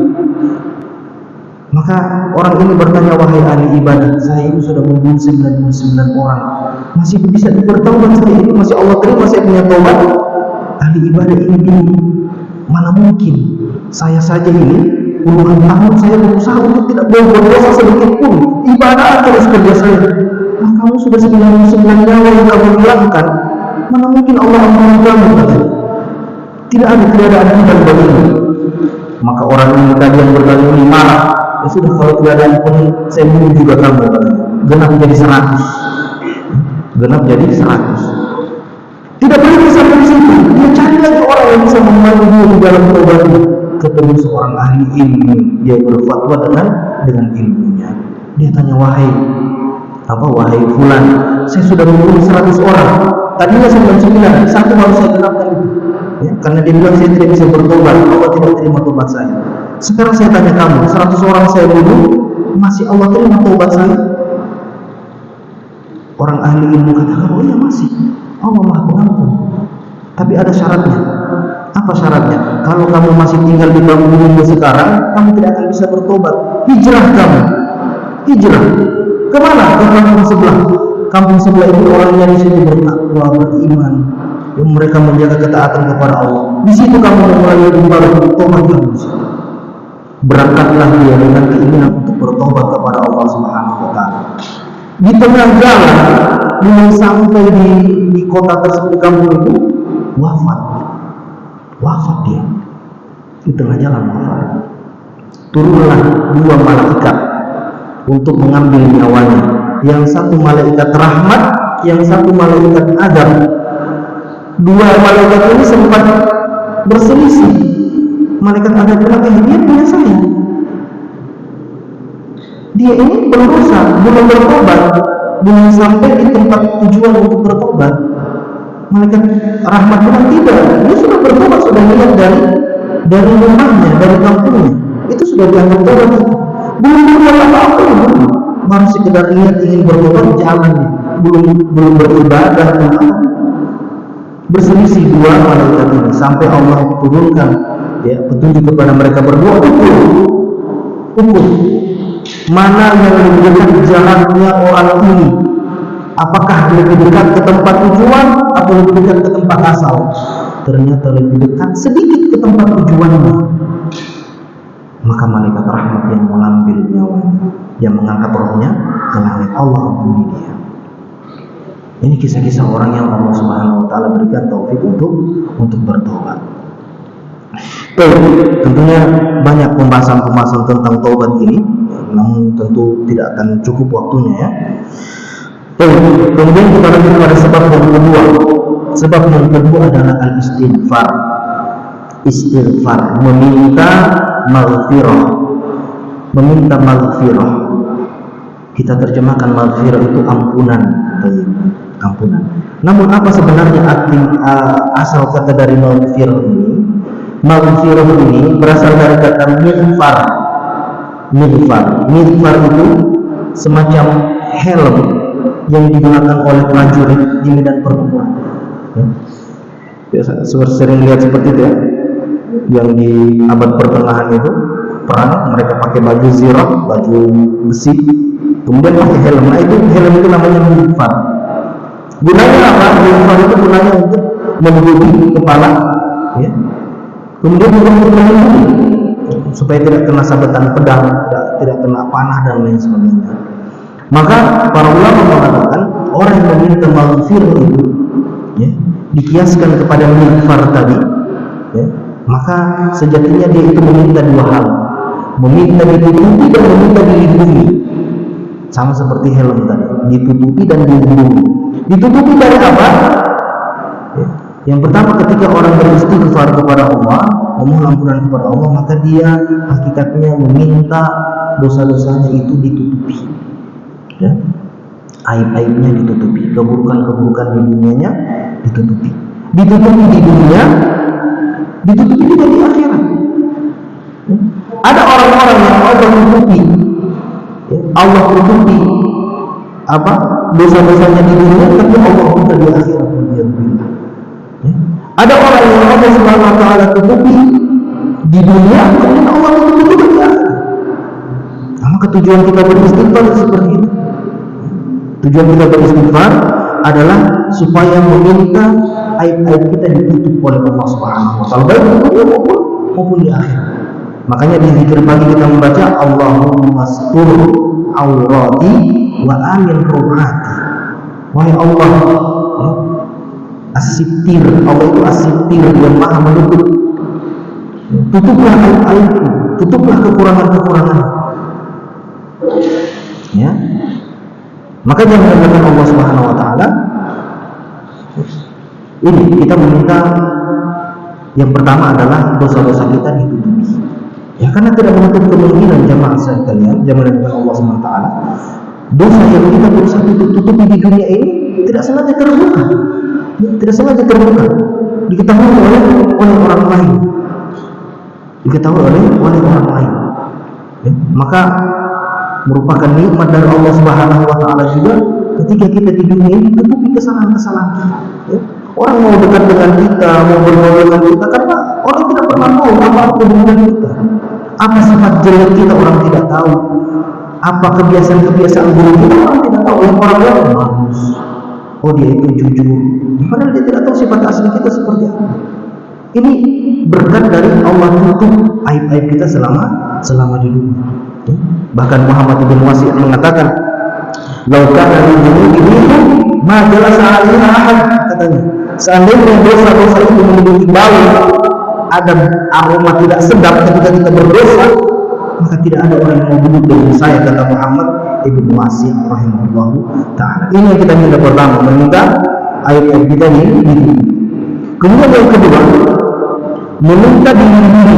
Maka orang ini bertanya, wahai ahli ibadah, saya ini sudah membunuh 99 orang, masih bisa bertaubat saya ini, masih Allah terima saya punya taubat? Ahli ibadah ini bingung, mana mungkin saya saja ini puluhan tahun saya berusaha untuk tidak berbuat dosa sedikit pun, ibadah terus kerja saya. Nah, kamu sudah 99 nyawa yang kamu hilangkan, mana mungkin Allah ampuni kamu? Tidak ada adil bagimu. Maka orang ini tadi yang bertanya ini marah. Ya sudah, kalau tidak ada ampun, saya bunuh juga kamu. Genap jadi 100. Genap jadi 100. Tidak berhenti sampai di situ. Dia cari lagi orang yang bisa membantu dia di dalam taubatnya. Ketemu seorang ahli ilmu, dia berfatwa dengan ilmunya. Dia tanya, wahai fulan, saya sudah membunuh 100 orang. Tadinya 99, satu harus saya genapkan itu. Ya, karena dia bilang saya tidak bisa bertobat, Allah tidak terima tobat saya. Sekarang saya tanya kamu, 100 orang saya bunuh, masih Allah terima tobat saya? Orang ahli ilmu katakan, oh iya masih, Allah Maha Pengampun. Tapi ada syaratnya. Apa syaratnya? Kalau kamu masih tinggal di kampungmu sekarang, kamu tidak akan bisa bertobat. Hijrah kamu. Hijrah. Kemana? Ke kampung sebelah. Kampung sebelah itu orangnya di situ bertakwa, beriman, yang mereka menjaga ketaatan kepada Allah. Di situ kamu mulai baru bertobat kamu. Berangkatlah dia dengan keinginan untuk bertobat kepada Allah Subhanahu wa taala. Di tengah jalan, belum sampai di kota tersebut, kampung itu, wafat dia. Di tengah jalan wafat. Turunlah 2 malaikat untuk mengambil nyawanya. Yang satu malaikat rahmat, yang satu malaikat adab. 2 malaikat ini sempat berselisih. Malaikat adab bilang, dia punya saya. Dia dia ini berdosa, belum bertobat, belum sampai di tempat tujuan untuk bertobat. Malaikat rahmat bilang tidak, dia sudah bertobat, sudah lihat dari rumahnya, dari kampungnya, itu sudah dianggap tobat. Belum berbuat apa-apa, baru sekedar lihat ingin bertobat jalan, belum beribadah, berselisih dua malaikat ini sampai Allah turunkan ya petunjuk kepada mereka berdua, ukur mana yang lebih dekat jalannya orang ini, apakah lebih dekat ke tempat tujuan atau lebih dekat ke tempat asal. Ternyata lebih dekat sedikit ke tempat tujuannya. Maka malaikat rahmat yang mengambil nyawanya, yang mengangkat rohnya ke langit, Allah ampuni dia. Ini kisah-kisah orang yang Allah Subhanahu wa taala berikan taufik untuk bertobat. Tentunya banyak pembahasan tentang taubat ini, namun tentu tidak akan cukup waktunya ya. Kemudian kita lanjut pada sebab yang kedua. Sebab yang kedua adalah al-istighfar. Istighfar, meminta maghfirah. Meminta maghfirah. Kita terjemahkan maghfirah itu ampunan, ampunan. Namun apa sebenarnya arti asal kata dari maghfirah ini? Maghfirah ini berasal dari kata mighfar. Mighfar itu semacam helm yang digunakan oleh prajurit di medan pertempuran. Biasa sering lihat seperti itu ya. Yang di abad pertengahan itu perang, mereka pakai baju zirah, baju besi, kemudian pakai helm. Nah, helm itu namanya mighfar. Gunanya apa? Mighfar itu gunanya untuk menutupi kepala, ya. Kemudian untuk melindungi supaya tidak kena sabetan pedang, tidak kena panah dan lain sebagainya. Maka para ulama mengatakan orang yang meminta maghfirah itu ya, dikiaskan kepada mighfar tadi ya, maka sejatinya dia itu meminta dua hal, meminta ditutupi dan meminta dilindungi. Sama seperti helm tadi, ditutupi dan dilindungi. Ditutupi dari apa? Ya. Yang pertama, ketika orang beristighfar kepada Allah, memohon ampunan kepada Allah, maka dia hakikatnya meminta dosa-dosanya itu ditutupi. Ya. Aib-aibnya ditutupi, keburukan-keburukan di dunianya ditutupi. Ditutupi di dunia, ditutupi juga di akhirat. Ya. Ada orang-orang yang Allah tutupi, ya. Allah tutupi apa dosa-dosanya di dunia, tapi Allah buka di akhirat. Ya. Ada orang yang Allah Subhanahu wa taala tutupi di dunia, kemudian Allah tutupi juga di akhirat. Maka tujuan kita beristighfar seperti itu. Tujuan kita beristighfar adalah supaya meminta aib-aib kita ditutup oleh Allah Subhanahu wa taala, baik di dunia maupun di akhirat. Makanya di zikir pagi kita membaca Allahumma astur aurati wa amin ru'ati. Wahai Allah, ya, as-sittir, Allah itu as-sittir yang maha menutup. Tutuplah aib-aibku, tutuplah kekurangan-kekurangan. Ya. Maka jangan mengatakan Allah Subhanahu wa taala ini kita meminta yang pertama adalah dosa-dosa kita ditutupi. Ya, karena tidak menutup kemungkinan jamaah sekalian, jangan mengatakan Allah Subhanahu wa taala dosa yang kita berusaha tutupi di dunia ini tidak sengaja terbuka. Tidak sengaja terbuka, diketahui oleh orang lain, diketahui oleh orang lain. Ya, maka merupakan nikmat dari Allah Subhanahu wa taala juga ketika kita di dunia ini tutupi kesalahan-kesalahan kita. Ya. Orang mau dekat dengan kita, mau bergaul dengan kita, karena orang tidak pernah tahu apa keburukan kita, apa sifat jelek kita orang tidak tahu, apa kebiasaan-kebiasaan buruk kita orang tidak tahu. Yang orang lain bagus, oh dia itu jujur, padahal dia tidak tahu sifat asli kita seperti apa. Ini berkat dari Allah tutup aib-aib kita selama di dunia. Ya. Bahkan Muhammad bin Wasi' mengatakan, "Laukana min ini ma jalasa 'alaiha ahad," katanya. Seandainya dosa-dosa itu memiliki bau, ada aroma tidak sedap ketika kita berdosa, maka tidak ada orang yang mau duduk dengan saya, kata Muhammad ibn Wasi' rahimahullahu ta'ala. Ini yang kita minta pertama, meminta aib-aib kita ini. Kemudian yang kedua, meminta dilindungi.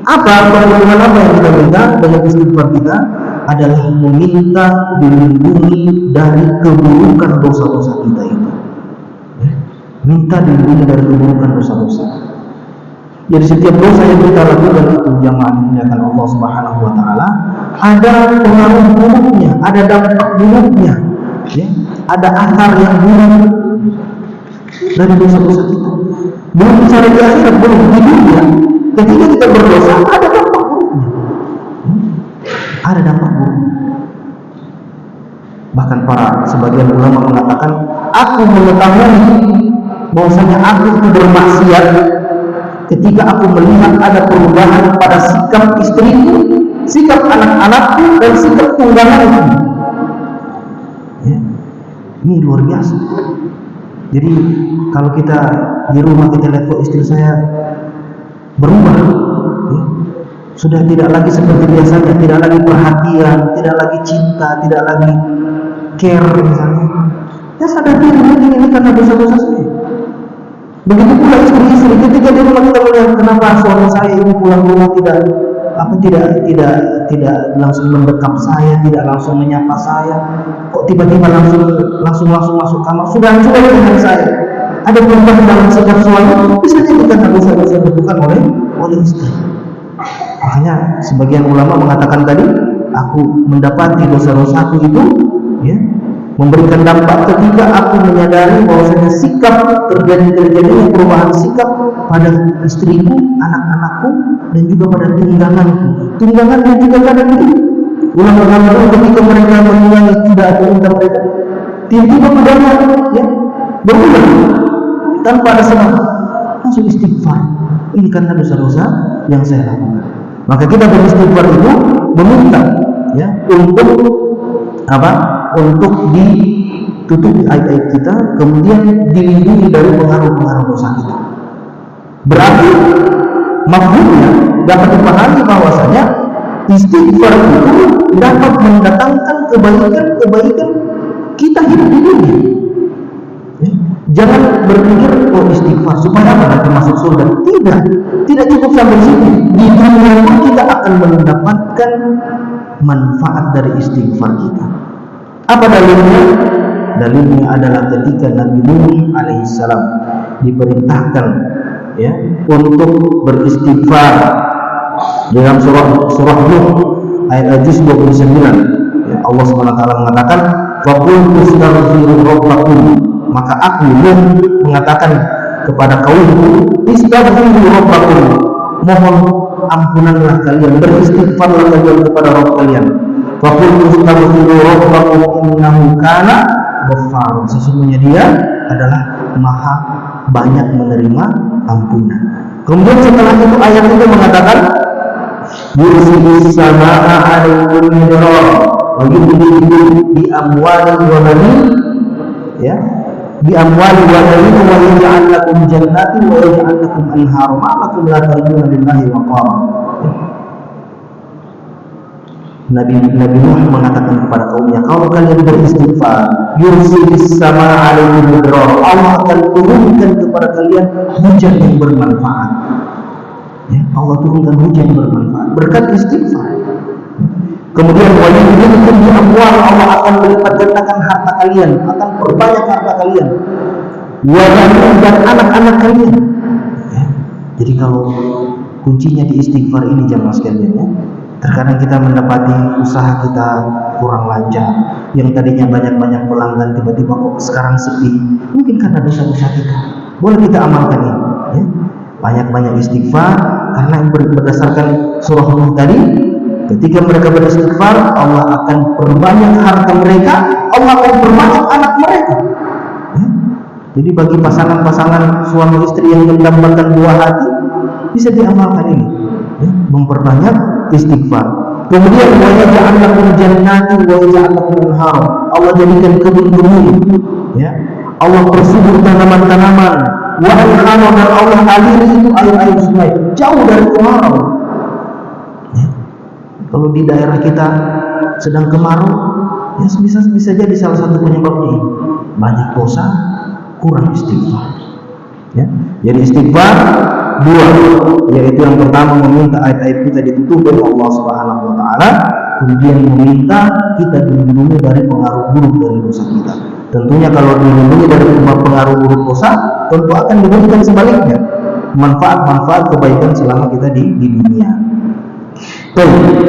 Apa perlindungan apa yang kita minta dengan istighfar kita? adalah meminta dilindungi dari keburukan dosa-dosa kita itu. Ya. Minta dilindungi dari keburukan dosa-dosa. Jadi setiap dosa yang kita lakukan itu jamaah dimuliakan Allah Subhanahu wa taala, ada pengaruh buruknya, ada dampak buruknya, ya. Ada akar yang buruk dari dosa-dosa kita. Belum bicara di akhirat, belum di dunia. Ketika kita berdosa, ada dampak buruknya. Ada dampak buruk. Bahkan para sebagian ulama mengatakan, aku mengetahui bahwasanya aku itu bermaksiat ketika aku melihat ada perubahan pada sikap istriku, sikap anak-anakku, dan sikap tungganganku. Ya. Ini luar biasa. Jadi kalau kita di rumah kita lihat kok istri saya berubah, ya. Sudah tidak lagi seperti biasanya, tidak lagi perhatian, tidak lagi cinta, tidak lagi care misalnya. Ya sadar diri ini karena dosa-dosa saya. Begitu pula istri-istri, ketika di rumah kita melihat kenapa suami saya ini pulang rumah tidak langsung mendekap saya, tidak langsung menyapa saya, kok tiba-tiba langsung masuk kamar, sudah dengan saya. Ada perubahan dalam sikap suami, bisa jadi karena dosa-dosa dilakukan oleh istri. Makanya sebagian ulama mengatakan tadi, aku mendapati dosa-dosaku itu, ya, memberikan dampak ketika aku menyadari bahwasanya sikap terjadinya perubahan sikap pada istriku, anak-anakku, dan juga pada tungganganku. Tunggangannya juga kadang begitu. Ulama-ulama ketika mereka menunggangi tidak atau unta mereka, tiba-tiba kudanya, ya, berubah tanpa ada sebab, langsung istighfar. Ini karena dosa-dosa yang saya lakukan. Maka kita beristighfar itu meminta, ya, untuk ditutupi aib-aib kita, kemudian dilindungi dari pengaruh-pengaruh dosa kita. Berarti mafhumnya dapat dipahami bahwasanya istighfar itu dapat mendatangkan kebaikan kita hidup di dunia. Ya. Jangan berpikir istighfar supaya apa nanti masuk surga. Tidak cukup sampai situ. Di dunia pun kita akan mendapatkan manfaat dari istighfar kita. Apa dalilnya? Dalilnya adalah ketika Nabi Nuh alaihissalam diperintahkan, ya, untuk beristighfar dalam surah Nuh ayat 29. Ya, Allah SWT mengatakan, "Faqul istaghfiru rabbakum." Maka aku Nuh mengatakan kepada kaumku, "Istaghfiru rabbakum." Mohon ampunanlah kalian, beristighfarlah kalian kepada Rabb kalian. Faqul istaghfiru rabbakum innahu kana ghaffar. Sesungguhnya Dia adalah Maha banyak menerima ampunan. Kemudian setelah itu ayat itu mengatakan, "Yursilis samaa'a 'alaikum midrara wa yumdidukum bi amwalin wa banin." Ya, bi amwalin wa banin wa yaj'al lakum jannatin wa yaj'al lakum anhara ma lakum la tarjuna lillahi waqara. Nabi Nuh mengatakan kepada kaumnya, kalau kalian beristighfar, yursilis samaa'a 'alaikum midrara, Allah akan turunkan kepada kalian hujan yang bermanfaat. Ya, Allah turunkan hujan yang bermanfaat berkat istighfar. Kemudian wayumdidukum bi amwal, Allah akan melipat gandakan harta kalian, akan perbanyak harta kalian. Wa banin, dan anak-anak kalian. Ya. Jadi kalau kuncinya di istighfar ini jamaah sekalian, ya. Terkadang kita mendapati usaha kita kurang lancar, yang tadinya banyak-banyak pelanggan tiba-tiba kok sekarang sepi, mungkin karena dosa-dosa kita. Boleh kita amalkan ini, ya. Banyak-banyak istighfar, karena berdasarkan surah Nuh tadi, ketika mereka beristighfar, Allah akan perbanyak harta mereka, Allah akan perbanyak anak mereka. Ya. Jadi bagi pasangan-pasangan suami istri yang mendambakan buah hati, bisa diamalkan ini, ya, memperbanyak istighfar. Kemudian wa yaj'al lakum jannatin wa yaj'al lakum anhara, Allah jadikan kebun-kebun, ya. Allah bersubur tanaman-tanaman, wa anhara, dan Allah aliri itu air-air sungai jauh dari kemarau. Ya. Kalau di daerah kita sedang kemarau, ya bisa jadi salah satu penyebabnya ini banyak dosa, kurang istighfar. Ya. Jadi istighfar dua, yaitu yang pertama meminta aib-aib kita ditutupi oleh Allah Subhanahu wa taala, kemudian meminta kita dilindungi dari pengaruh buruk dari dosa kita. Tentunya kalau dilindungi dari pengaruh buruk dosa, tentu akan diberikan sebaliknya, manfaat-manfaat kebaikan selama kita di dunia.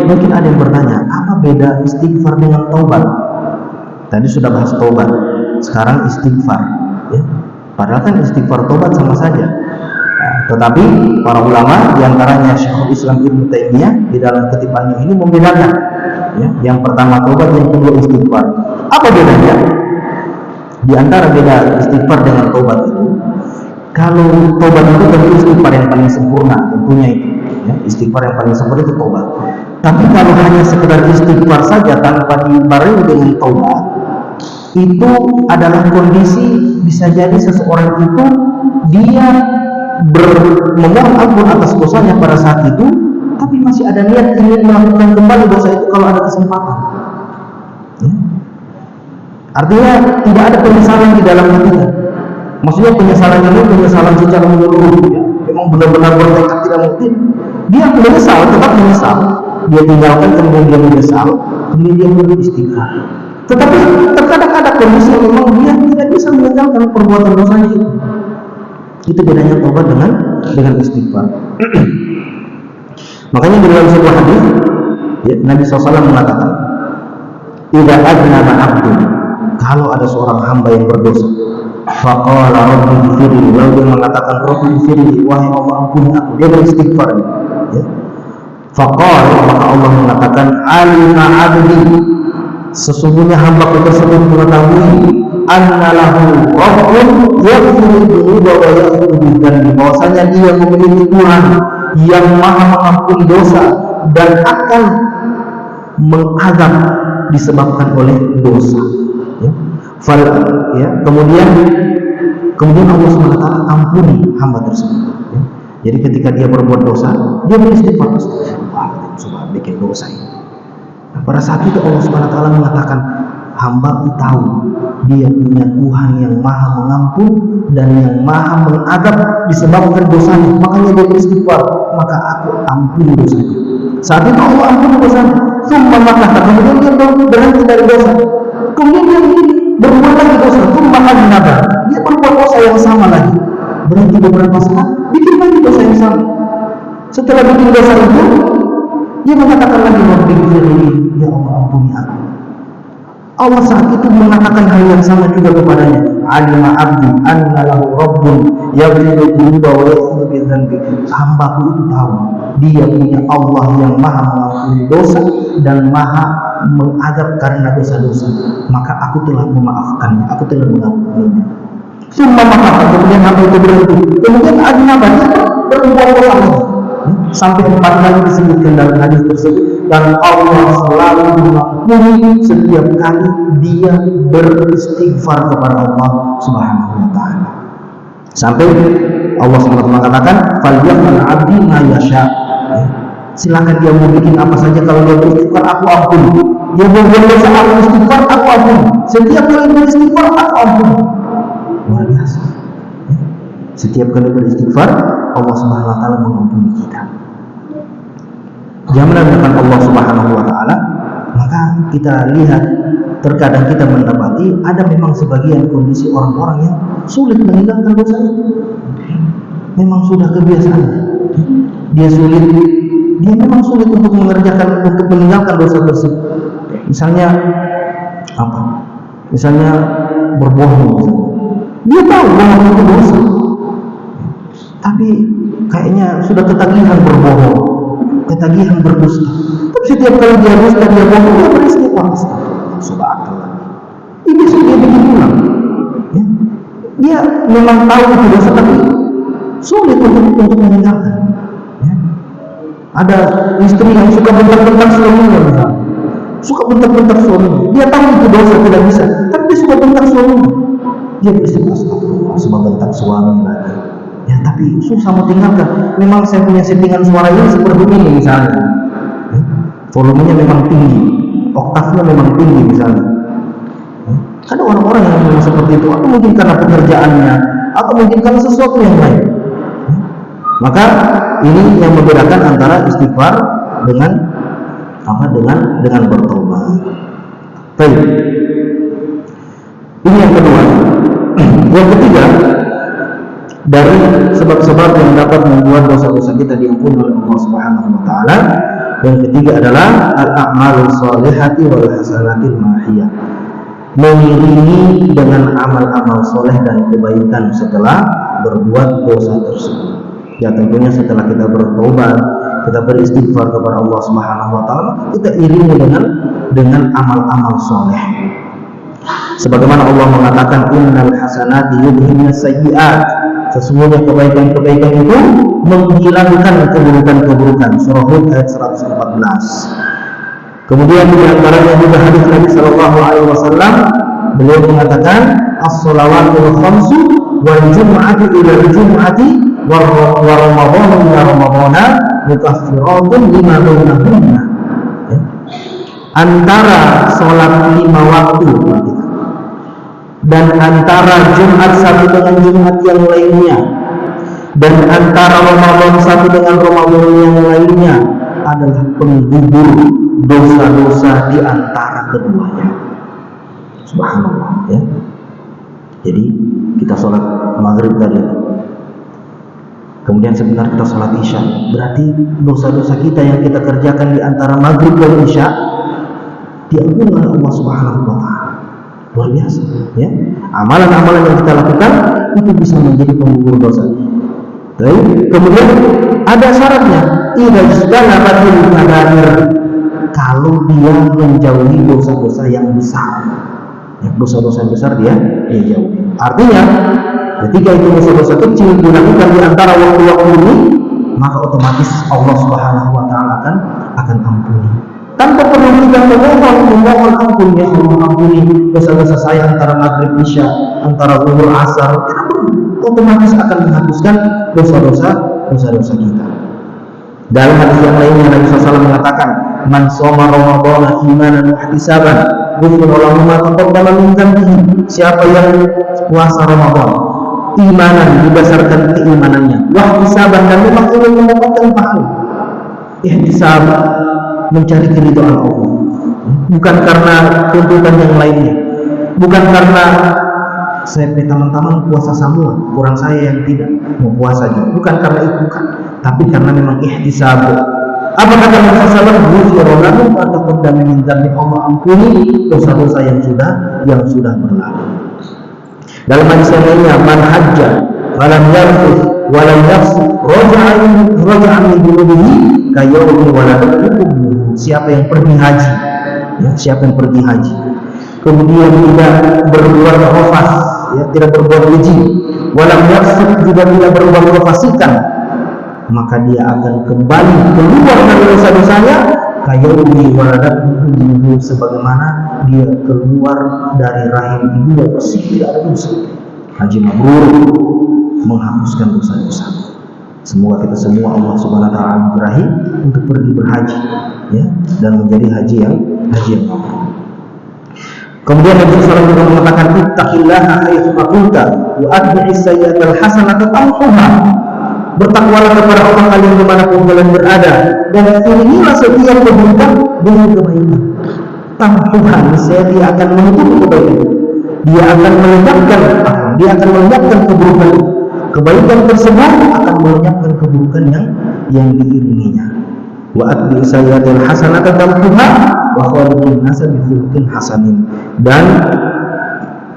Mungkin ada yang bertanya, apa beda istighfar dengan taubat? Tadi sudah bahas taubat, sekarang istighfar, ya. Padahal kan istighfar taubat sama saja. Tetapi para ulama, diantaranya Syekhul Islam Ibnu Taimiyah di dalam kutipannya ini membedakan, ya. Yang pertama taubat, yang kedua istighfar. Apa bedanya? Di antara beda istighfar dengan taubat itu, kalau taubat itu tentu istighfar yang paling sempurna, tentunya itu, ya. Istighfar yang paling sempurna itu taubat. Tapi kalau hanya sekedar istighfar saja tanpa dibarengi dengan taubat, itu adalah kondisi bisa jadi seseorang itu dia memohon ampun atas dosanya pada saat itu, tapi masih ada niat ingin melakukan kembali dosa itu kalau ada kesempatan. Ya. Artinya tidak ada penyesalan di dalam hatinya. Maksudnya penyesalan ini penyesalan secara menyeluruh, ya. Memang benar-benar bertekad tidak mungkin. Dia menyesal, tetap menyesal. Dia tinggalkan, kemudian dia menyesal, kemudian dia beristighfar. Tetapi terkadang ada kondisi yang memang dia tidak bisa meninggalkan perbuatan dosanya itu. Itu bedanya taubat dengan istighfar. Makanya di dalam sebuah hadis, ya, Nabi SAW mengatakan, "Idza aznaba 'abdun," kalau ada seorang hamba yang berdosa, faqala rabbi ighfirli, lalu dia mengatakan rabbi ighfirli, wahai Allah ampuni aku, dia beristighfar, ya. Faqala, maka Allah mengatakan, alima 'abdi, sesungguhnya hambaku tersebut mengetahui anna lahu rabbun yaghfiru dzunuba wa yaghfiru bidzanbi, bahwasanya dia memiliki Tuhan yang maha mengampuni dosa dan akan mengadab disebabkan oleh dosa, ya. Ya, kemudian Allah SWT ampuni hamba tersebut, ya. Jadi ketika dia berbuat dosa, dia beristighfar, sudah bikin dosa ini. Nah, pada saat itu Allah SWT mengatakan, hamba-Ku tahu dia punya Tuhan yang maha mengampun dan yang maha mengadab disebabkan dosanya, makanya dia beristighfar, maka aku ampuni dosanya. Saat itu Allah ampuni dosanya. Summa makata, kemudian dia berhenti dari dosa, kemudian dia berbuat lagi dosa. Summa aznaba, dia berbuat dosa yang sama lagi, berhenti beberapa saat, bikin lagi dosa yang sama. Setelah bikin dosa itu, dia mengatakan lagi, Rabbi ighfirli, ya Allah ampuni aku. Allah saat itu mengatakan hal yang sama juga kepadanya, alima abdi anna lahu rabbun yaghfiru dzunuba wa yaghfiru bidzanbi, hambaku itu tahu dia punya Allah yang maha mengampuni dosa dan maha mengadab karena dosa-dosa, maka aku telah memaafkannya, aku telah mengampuninya. Summa maka kemudian hamba itu berhenti, kemudian aznaba, dia berbuat dosa lagi, sampai 4 kali disebutkan dalam hadis tersebut, dan Allah selalu mengampuni setiap kali dia beristighfar kepada Allah Subhanahu wa taala. Sampai Allah SWT mengatakan, "Falyaghfir 'abdi ma yasha." Silakan dia mau bikin apa saja, kalau dia beristighfar aku ampuni. Dia berbuat dosa aku istighfar aku ampuni. Setiap kali beristighfar aku ampuni. Luar biasa. Setiap kali beristighfar Allah Subhanahu wa taala mengampuni kita. Jangan dengan Allah Subhanahu wa taala, maka kita lihat terkadang kita mendapati ada memang sebagian kondisi orang-orang yang sulit meninggalkan dosa itu. Memang sudah kebiasaan. Dia memang sulit untuk meninggalkan dosa tersebut. Misalnya apa? Misalnya berbohong. Dia tahu bahwa itu dosa, tapi kayaknya sudah ketagihan berbohong, ketagihan berdusta. Tapi setiap kali dia dusta, dia bohong, dia beristighfar. Subhanallah. Ini dia bikin ulang. Ya. Dia memang tahu itu dosa, tapi sulit untuk meninggalkan. Ya. Ada istri yang suka bentak-bentak suaminya, misalnya. Suka bentak-bentak suaminya. Dia tahu itu dosa, tidak bisa, tapi dia suka bentak suaminya. Dia beristighfar, sebab bentak suami lagi. Ya, tapi susah mau tinggalkan. Memang saya punya settingan suara ini seperti ini misalnya. Ya, volumenya memang tinggi, oktavnya memang tinggi misalnya. Ya, ada orang-orang yang memang seperti itu, atau mungkin karena pekerjaannya, atau mungkin karena sesuatu yang lain. Ya, Maka ini yang membedakan antara istighfar dengan dengan bertobat. Baik. Ini yang kedua. Yang ketiga, dari sebab-sebab yang dapat membuat dosa-dosa kita diampuni oleh Allah Subhanahu wa taala, yang ketiga adalah al-a'malus shalihati wal hasanatil mahiyah. Mengiringi dengan amal-amal soleh dan kebaikan setelah berbuat dosa tersebut. Ya tentunya setelah kita bertobat, kita beristighfar kepada Allah Subhanahu wa taala, kita iringi dengan amal-amal soleh. Sebagaimana Allah mengatakan innal hasanati yudhibnas sayyi'at. Sesungguhnya kebaikan-kebaikan itu menghilangkan keburukan-keburukan. Surah Hud ayat 114. Kemudian di antaranya juga hadis Nabi sallallahu alaihi wasallam, beliau mengatakan as-shalawatul khamsu wal jumu'atu ila jumu'ati wa ramadhanu ila ramadhana mukaffiratun lima bainahunna. Antara sholat 5 waktu dan antara Jumat satu dengan Jumat yang lainnya, dan antara Ramadan satu dengan Ramadan yang lainnya adalah penggugur dosa-dosa di antara keduanya. Subhanallah, ya. Jadi kita sholat maghrib tadi, kemudian sebentar kita sholat isya, berarti dosa-dosa kita yang kita kerjakan di antara maghrib dan isya diampuni oleh Allah Subhanahu wa taala. Luar biasa, ya. Amalan-amalan yang kita lakukan itu bisa menjadi penggugur dosa. Baik, kemudian ada syaratnya, idza ijtanabatil kabair, kalau dia menjauhi dosa-dosa yang besar. Ya, dosa-dosa yang besar dia jauhi. Artinya, ketika itu dosa-dosa kecil dilakukan di antara waktu-waktu ini, maka otomatis Allah Subhanahu wa taala akan ampuni. Tanpa perlu kita memohon ampun, ya Allah ampuni dosa-dosa saya antara maghrib isya, antara zuhur asar. Tidak perlu, otomatis akan menghapuskan dosa-dosa kita. Dalam hadis yang lainnya Nabi SAW mengatakan, man shoma ramadhana imanan wa ihtisaban ghufira lahu ma taqaddama min dhanbihi. Siapa yang puasa Ramadan imanan, didasarkan keimanannya, wa ihtisaban, dan memang ingin mendapatkan pahala, ihtisab, mencari keridhaan Allah, bukan karena tuntutan yang lainnya, bukan karena saya teman-teman puasa semua, kurang saya yang tidak mau puasa juga, bukan karena itu, bukan, tapi karena memang ihtisab. Apa kata Nabi sallallahu alaihi wasallam? Atau qadami min dzambi, Allah ampuni dosa-dosa yang sudah berlalu. Dalam hadis yang lainnya, man hajja walam yarfuth walam yafsuq raja'a min dhunubihi kayawmi waladatukum. Siapa yang pergi haji, ya, siapa yang pergi haji kemudian tidak berbuat rafas, ya, tidak berbuat keji, walam yafsuq, juga tidak berbuat fasikan, maka dia akan kembali keluar dari dosa-dosanya kayawmi waladatukum, sebagaimana dia keluar dari rahim ibunya bersih, tidak ada dosa. Haji mabrur, menghapuskan dosa-dosa. Semoga kita semua Allah Subhanahu wa taala anugerahi untuk pergi berhaji, ya, dan menjadi haji yang mabrur. Kemudian Nabi sallallahu juga mengatakan ittaqillaha haitsu kunta wa atbi'is sayyi'atal hasanata tamhuha. Bertakwalah kepada Allah kalian dimanapun kalian berada, dan iringilah setiap keburukan dengan kebaikan. Tamhuha, niscaya dia akan menutup kebaikan. Dia akan melenyapkan keburukan. Kebaikan tersebut akan melenyapkan keburukan yang diiringinya. Wa atbi'is sayyi'atal hasanata tamhuha wa khaliqin nasa bi khuluqin hasanin. Dan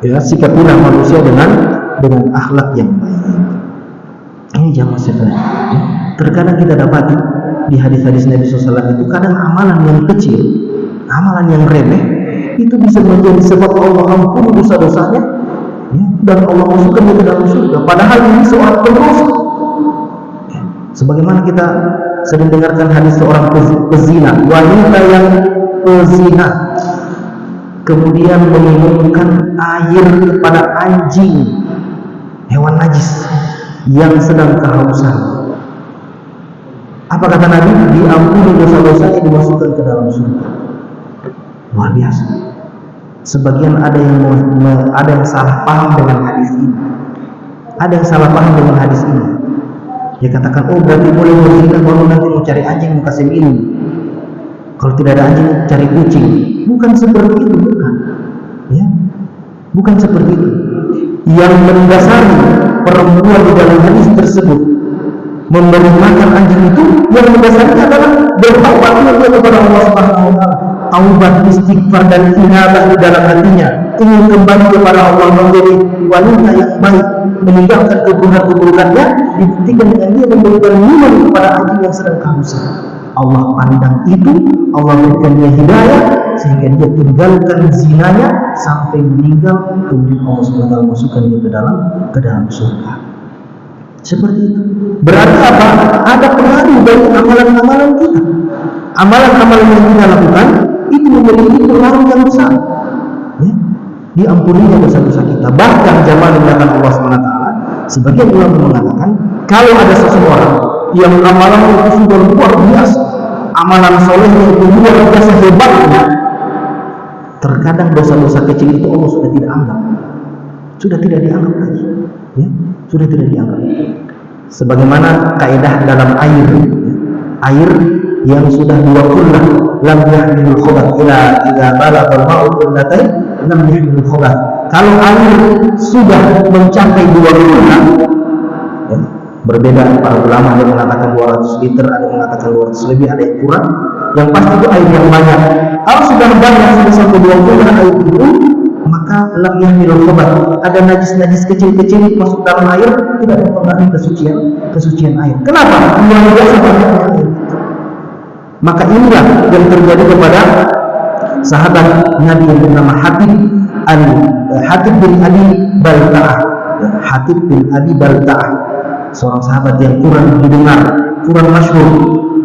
ya, sikapilah manusia dengan akhlak yang baik. Ini jamaah sekalian, ya. Terkadang kita dapati di hadis-hadis Nabi SAW itu kadang amalan yang kecil, amalan yang remeh, itu bisa menjadi sebab Allah ampuni dosa-dosanya, ya, dan Allah masukkan dia ke dalam surga. Padahal ini seorang pendosa, ya. Sebagaimana kita sering dengarkan hadis seorang pezina, wanita yang pezina kemudian meminumkan air kepada anjing, hewan najis yang sedang kehausan. Apa kata Nabi? Diampuni dosa-dosanya, dimasukkan ke dalam surga. Luar biasa. Sebagian ada yang salah paham dengan hadis ini. Ada yang salah paham dengan hadis ini. Dia katakan, oh berarti boleh berzina kalau nanti mau cari anjing mau kasih minum. Kalau tidak ada anjing cari kucing. Bukan seperti itu, bukan. Ya, bukan seperti itu. Yang mendasari perempuan di dalam hadis tersebut memberi makan anjing itu, yang mendasarinya adalah bertaubatnya dia kepada Allah Subhanahu wa taala. Taubat, istighfar dan inabah di dalam hatinya, ingin kembali kepada Allah, menjadi wanita yang baik, meninggalkan keburukan-keburukannya, dibuktikan dengan dia memberikan minum kepada anjing yang sedang kehausan. Allah pandang itu, Allah berikan dia hidayah sehingga dia tinggalkan zinanya sampai meninggal, kemudian Allah SWT masukkan dia ke dalam surga. Seperti itu. Berarti apa? Ada pengaruh dari amalan-amalan kita. Amalan-amalan yang kita lakukan itu memiliki pengaruh yang besar. Ya? Diampuninya dosa-dosa kita. Bahkan zaman mendatang Allah SWT, sebagian ulama mengatakan kalau ada seseorang yang amalannya itu sudah luar biasa, amalan solehnya itu luar biasa hebatnya, terkadang dosa-dosa kecil itu Allah sudah tidak anggap, sudah tidak dianggap lagi, ya? Sudah tidak dianggap. Sebagaimana kaidah dalam air, ya? Air yang sudah dua kullah lam yahmilul khubath ila idza balagha al-ma'u kullatain lam yahmilul khubath. Kalau air sudah mencapai dua kullah, ya, berbeda para ulama, ada yang mengatakan 200 liter, ada yang mengatakan 200 lebih, ada yang kurang. Yang pasti itu air yang banyak. Kalau sudah banyak, sudah sampai 20 air itu, maka lam yahmilul khubath. Ada najis-najis kecil-kecil masuk dalam air, tidak mempengaruhi kesucian air. Kenapa? Luar biasa banyaknya air. Maka inilah yang terjadi kepada sahabat Nabi yang bernama Hatib bin Abi Balta'ah. Hatib bin Abi Balta'ah, seorang sahabat yang kurang didengar, kurang masyhur,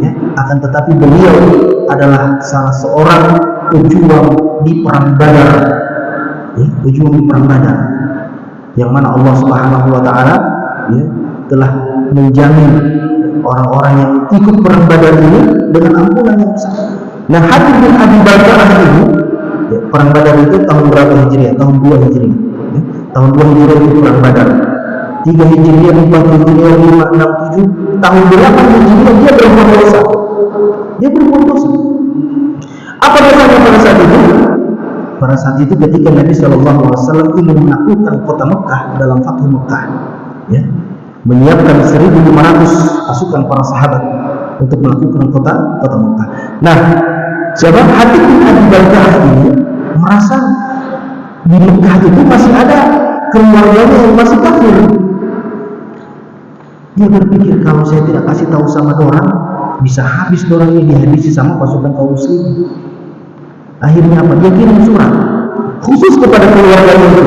ya, akan tetapi beliau adalah salah seorang pejuang di perang Badar, ya, pejuang di perang Badar, yang mana Allah Subhanahu wa taala, ya, telah menjamin orang-orang yang ikut perang Badar ini dengan ampunan yang besar. Nah, Hatib bin Abi Balta'ah ini, ya, perang Badar itu tahun berapa Hijriah? Tahun 2 Hijriah. Ya, tahun 2 Hijriah itu perang Badar. 3 Hijriah, 4 Hijriah, 5, 6, 7, tahun 8 Hijriah dia berbuat dosa. Dia berbuat dosa. Apa dosanya pada saat itu? Pada saat itu ketika Nabi SAW ingin menaklukkan kota Mekah dalam Fathu Mekah, ya, menyiapkan 1.500 pasukan para sahabat untuk melakukan kota Mekah. Nah, sahabat Hatib bin Abi Balta'ah ini merasa di Mekah itu masih ada keluarganya yang masih kafir. Dia berpikir kalau saya tidak kasih tahu sama orang, bisa habis orangnya, dihabisi sama pasukan kaum muslim. Akhirnya apa? Dia kirim surat khusus kepada keluarganya itu.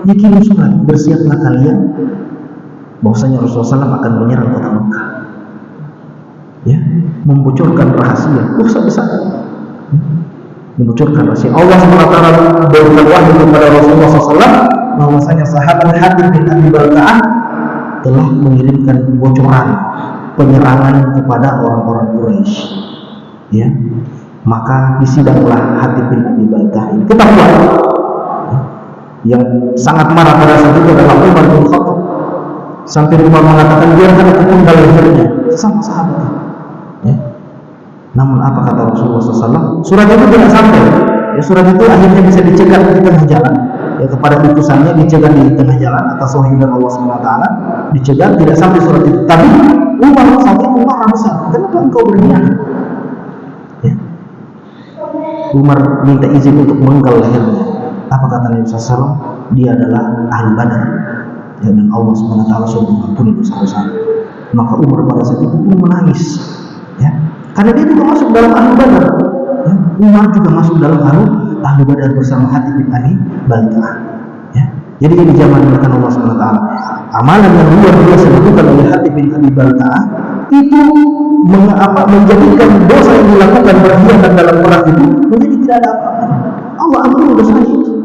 Dia kirim surat, bersiaplah kalian bahwasanya Rasulullah SAW akan menyerang kota Mekah. Ya, membocorkan rahasia besar. Membocorkan rahasia. Allah SWT berikan wahyu kepada Rasulullah SAW bahwasanya sahabat Hatib bin Abi Balta'ah telah mengirimkan bocoran penyerangan kepada orang-orang Quraisy. Ya, maka disidanglah Hatib bin Abi Balta'ah ini. Ketahuan, yang sangat marah pada saat itu adalah Umar bin Khattab. Sampai Umar mengatakan biarkan aku penggal lehernya, sama sahabat. Ya. Namun apa kata Rasulullah SAW? Surat itu tidak sampai. Ya, surat itu akhirnya bisa dicegat di tengah jalan. Ya, kepada utusannya dicegat di tengah jalan atas wahyu dari Allah SWT, dicegat, tidak sampai surat itu. Tapi Umar saat itu marah besar. Kenapa engkau berkhianat? Ya. Umar minta izin untuk menggal lehernya. Apa kata Nabi SAW? Dia adalah ahli Badar. Ya, dan Allah SWT sudah mengampuni dosa-dosa. Maka Umar pada saat itu pun menangis, ya, karena dia juga masuk dalam ahli Badar. Ya, Umar juga masuk dalam ahli Badar bersama Hatib bin Abi Balta'ah. Ya, jadi di zaman mendatang Allah SWT, amalan yang luar biasa dilakukan oleh Hatib bin Abi Balta'ah itu menjadikan dosa yang dilakukan berkhianat dalam perang itu menjadi tidak ada apa-apa. Allah ampuni dosa itu.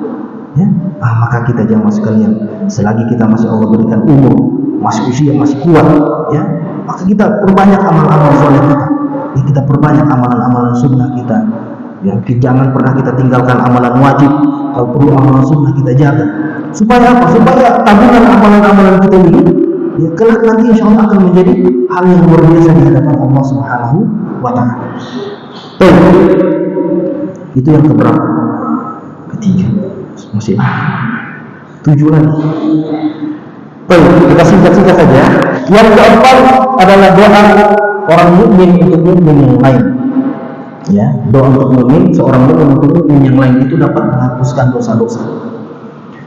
Ya, maka kita jamaah sekalian, selagi kita masih Allah berikan umur, masih usia, masih kuat, ya, maka kita perbanyak amal-amal soleh kita. Ya, kita perbanyak amalan-amalan sunnah kita. Ya, jangan pernah kita tinggalkan amalan wajib. Kalau perlu amalan sunnah kita jaga. Supaya apa? Supaya tabungan amalan-amalan kita ini, ya, kelak nanti insya Allah akan menjadi hal yang luar biasa di hadapan Allah Subhanahu wa Ta'ala. Itu yang keberapa? Ketiga. Masih 7 lagi. Kita singkat-singkat saja. Yang keempat adalah doa orang mukmin untuk mukmin yang lain. Ya, doa untuk mukmin, seorang mukmin untuk mukmin yang lain itu dapat menghapuskan dosa-dosa.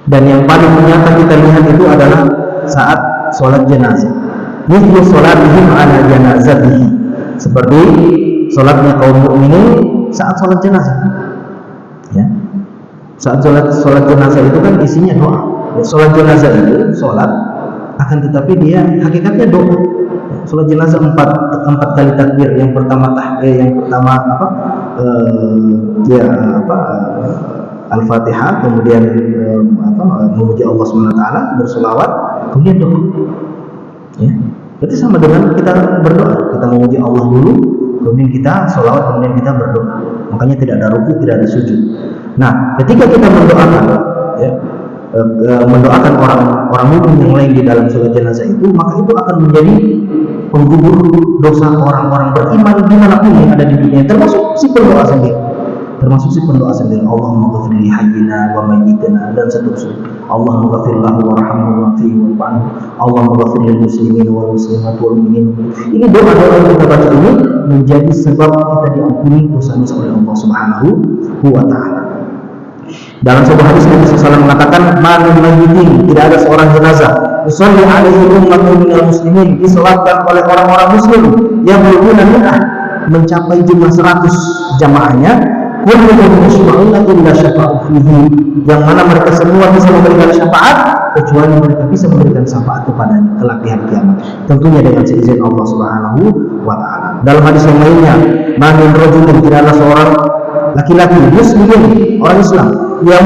Dan yang paling nyata kita lihat itu adalah saat sholat jenazah. Mithlu sholatihim ala janazatihi, seperti sholatnya kaum mukminin saat sholat jenazah. Ya, saat sholat jenazah itu kan isinya doa. Ya, sholat jenazah itu sholat, akan tetapi dia hakikatnya doa. Sholat jenazah empat kali takbir. Yang pertama Al-Fatihah, kemudian memuji Allah SWT, bersolawat, kemudian doa. Ya, berarti sama dengan kita berdoa. Kita memuji Allah dulu, kemudian kita solawat, kemudian kita berdoa. Makanya tidak ada ruku, tidak ada sujud. Nah, ketika kita mendoakan, ya, mendoakan orang mukmin yang lain di dalam sholat jenazah itu, maka itu akan menjadi penggugur dosa orang-orang beriman dimanapun yang ada di dunia, termasuk si pendoa sendiri. Allahumma ghafir li hayyina wa mayyitina, dan seterusnya. Allahumma ghafir lahu warhamhu wa'fihi wa'fu, Allahumma ghafir lil muslimin wal muslimat wal mu'minin. Ini doa-doa yang kita baca ini menjadi sebab kita diampuni dosa-dosa oleh Allah Subhanahu wa Ta'ala. Dalam sebuah hadis Nabi SAW mengatakan, "Man mayyitin," tidak ada seorang jenazah, "yusalli alaihi ummatun minal muslimin," disolatkan oleh orang-orang muslim yang berguna mencapai jumlah 100 jamaahnya, kulluhum yashfa'una illa syafa'u fihi, yang mana mereka semua bisa memberikan syafaat kecuali mereka bisa memberikan syafaat kepadanya kelak di hari kiamat, tentunya dengan seizin Allah Subhanahu wa Ta'ala. Dalam hadis yang lainnya, "Man min rajulin," tidak ada seorang laki-laki muslimin, orang Islam, yang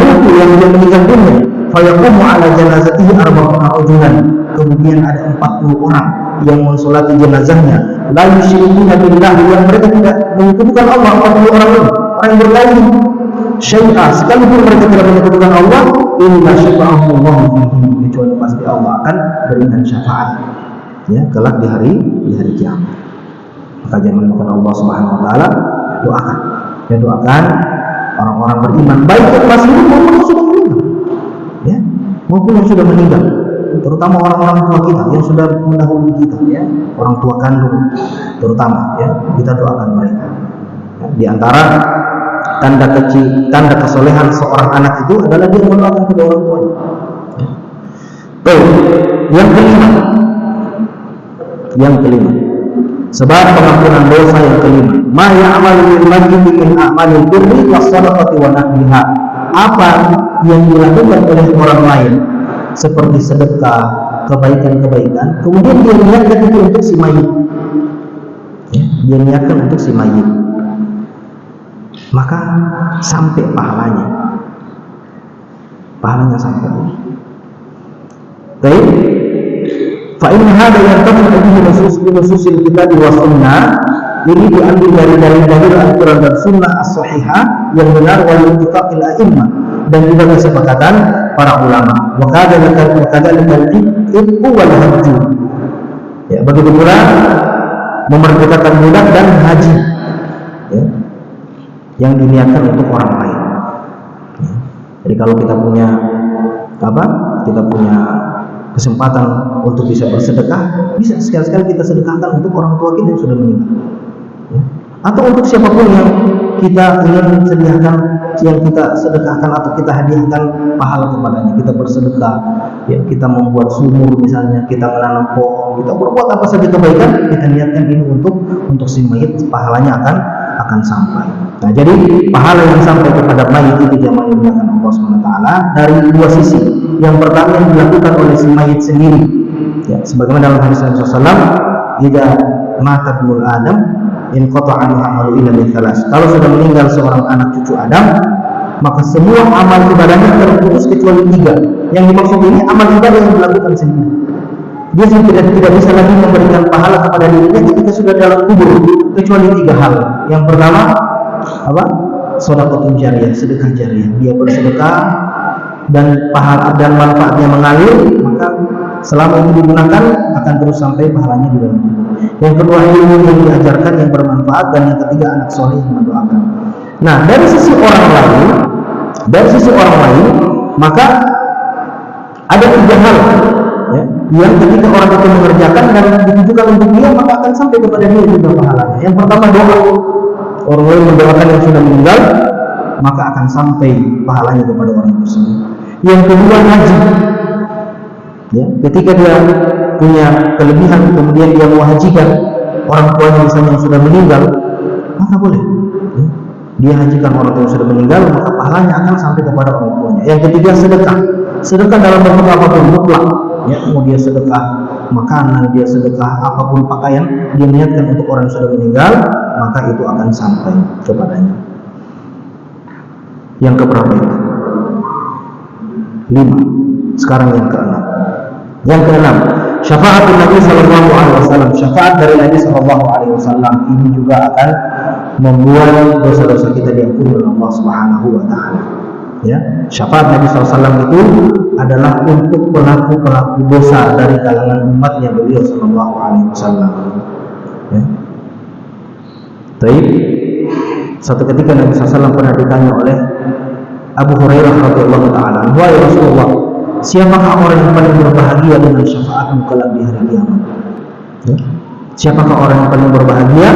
meninggal dunia, fayaqumu ala janazatihi arba'una rajulan, kemudian ada 40 orang yang mensolati jenazahnya, la yusyrikuna billahi, yang mereka tidak menyekutukan Allah. 40 orang ini, orang yang berlain syai'a, sekalipun mereka tidak menyekutukan Allah, illa syafa'ahullahu fihi, kecuali pasti Allah akan berikan syafaat, ya, kelak di hari kiamat. Maka jangan melupakan Allah Subhanahu wa Ta'ala, doakan orang-orang beriman, baik yang masih hidup maupun yang sudah meninggal, ya, maupun yang sudah meninggal, terutama orang-orang tua kita yang sudah mendahului kita, ya, orang tua kandung terutama, ya, kita doakan mereka. Ya, di antara tanda kesolehan seorang anak itu adalah dia mendoakan kedua orang tuanya. Ya. Yang kelima, sebab pengampunan dosa yang kelima, ma ya'malu lil mayyiti min a'malil birri was sadaqati wa nahwiha, apa yang dilakukan oleh orang lain seperti sedekah, kebaikan-kebaikan, kemudian dia niatkan itu untuk si mayit, ya, dia niatkan untuk si mayit, maka sampai pahalanya sampai. Baik, fa in hada yantafi bihi nususil kitab wa sunnah, ini diambil dari dalil Al-Quran dan Sunnah as-sahihah yang benar, wal ittifaqil a'immah, dan juga kesepakatan para ulama. Wa kadzalika al-ibqu wal hajju, ya, begitu pula memerdekakan budak dan haji, ya, yang diniatkan untuk orang lain. Ya. Jadi kalau kita punya kesempatan untuk bisa bersedekah, bisa sekali-sekali kita sedekahkan untuk orang tua kita yang sudah meninggal, ya. Atau untuk siapapun yang kita ingin sediakan, yang kita sedekahkan atau kita hadiahkan pahala kepadanya. Kita bersedekah, ya, kita membuat sumur misalnya, kita menanam pohon, kita berbuat apa saja kebaikan, kita niatkan ini untuk si mayit, pahalanya akan sampai. Nah, jadi pahala yang sampai kepada mayit itu jamaah yang dimuliakan Allah SWT dari dua sisi. Yang pertama yang dilakukan oleh si mayit sendiri, ya, sebagaimana dalam hadis Nabi SAW, "Idza mata ibnu Adam inqata'a anhu amalu illa min thalas." Kalau sudah meninggal seorang anak cucu Adam, maka semua amal ibadahnya terputus kecuali 3. Yang dimaksud ini amal ibadah yang dilakukan sendiri. Dia tidak bisa lagi memberikan pahala kepada dirinya ketika sudah dalam kubur, kecuali 3 hal. Yang pertama, apa? Sedekah jariyah, sedekah jariyah. Dia bersedekah dan pahala dan manfaatnya mengalir, maka Selama itu digunakan akan terus sampai pahalanya di dalam kubur. Yang kedua, ilmu yang diajarkan yang bermanfaat, dan yang ketiga, anak soleh yang mendoakan. Nah, dari sisi orang lain, maka ada 3 hal, ya, yang ketika orang itu mengerjakan dan ditujukan untuk dia, maka akan sampai kepada dia juga pahalanya. Yang pertama, doa. Orang lain mendoakan yang sudah meninggal, maka akan sampai pahalanya kepada orang tersebut. Yang kedua, haji. Ya, ketika dia punya kelebihan, kemudian dia menghajikan orang tuanya misalnya yang sudah meninggal, maka boleh, ya, dia hajikan orang tua yang sudah meninggal, maka pahalanya akan sampai kepada orang tuanya. Yang ketiga, sedekah dalam bentuk apapun, mutlak, ya, mau dia sedekah makanan, dia sedekah apapun pakaian, dia niatkan untuk orang yang sudah meninggal, maka itu akan sampai kepadanya. Yang keberapa itu? 5. Sekarang yang ke-6. Yang ke-6, syafaat Nabi sallallahu alaihi wasallam. Syafaat dari Nabi sallallahu alaihi wasallam ini juga akan membuat dosa-dosa kita diampuni oleh Allah Subhanahu wa taala. Ya, syafaat Nabi sallallahu alaihi wasallam itu adalah untuk pelaku-pelaku dosa dari kalangan umatnya beliau sallallahu alaihi wasallam. Ya. Baik. Satu ketika Nabi sallallahu alaihi wasallam pernah ditanya oleh Abu Hurairah radhiyallahu taala, "Wahai Rasulullah, siapakah orang yang paling berbahagia dengan syafaatmu kelak di hari kiamat?" Ya. Siapakah orang yang paling berbahagia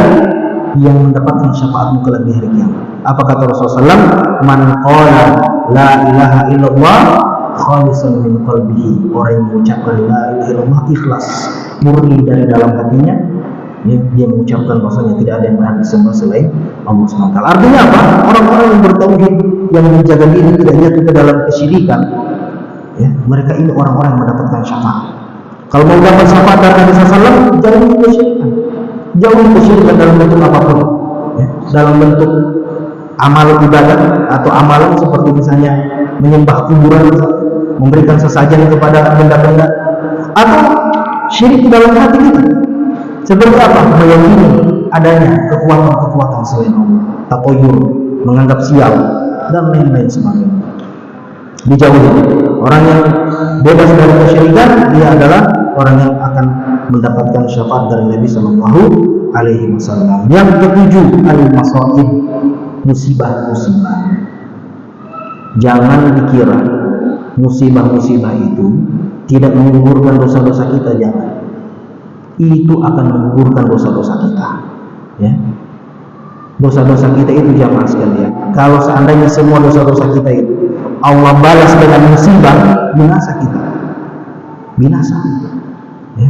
yang mendapatkan syafaatmu kelak di hari kiamat? Apa kata Rasulullah SAW? Man qala la ilaha illallah khalisan min qalbihi. Orang yang mengucapkan la ilaha illallah ikhlas, murni dari dalam hatinya, ya, dia mengucapkan bahwasanya tidak ada yang berhak disembah selain Allah SWT. Artinya apa? Orang-orang yang bertauhid, yang menjaga diri tidak jatuh ke dalam kesyirikan, ya, mereka ini orang-orang yang mendapatkan syafaat. Kalau mau dapat syafaat dari Nabi SAW, jauhi kesyirikan. Jauhi kesyirikan dalam bentuk apapun, ya, dalam bentuk amal ibadah atau amalan seperti misalnya menyembah kuburan, memberikan sesajen kepada benda-benda, atau syirik dalam hati kita. Seperti apa? Meyakini adanya kekuatan-kekuatan selain Allah, takoyur, menganggap sial, dan lain-lain sebagainya. Dijauhi. Orang yang bebas dari kesyirikan, dia adalah orang yang akan mendapatkan syafaat dari Nabi Sallallahu Alaihi Wasallam. Yang ketujuh, al-masaib, musibah-musibah. Jangan dikira musibah-musibah itu tidak menggugurkan dosa-dosa kita, jangan. Itu akan menggugurkan dosa-dosa kita, ya. Dosa-dosa kita itu jamaah sekalian, kalau seandainya semua dosa-dosa kita itu Allah balas dengan musibah, binasa kita, binasa, ya.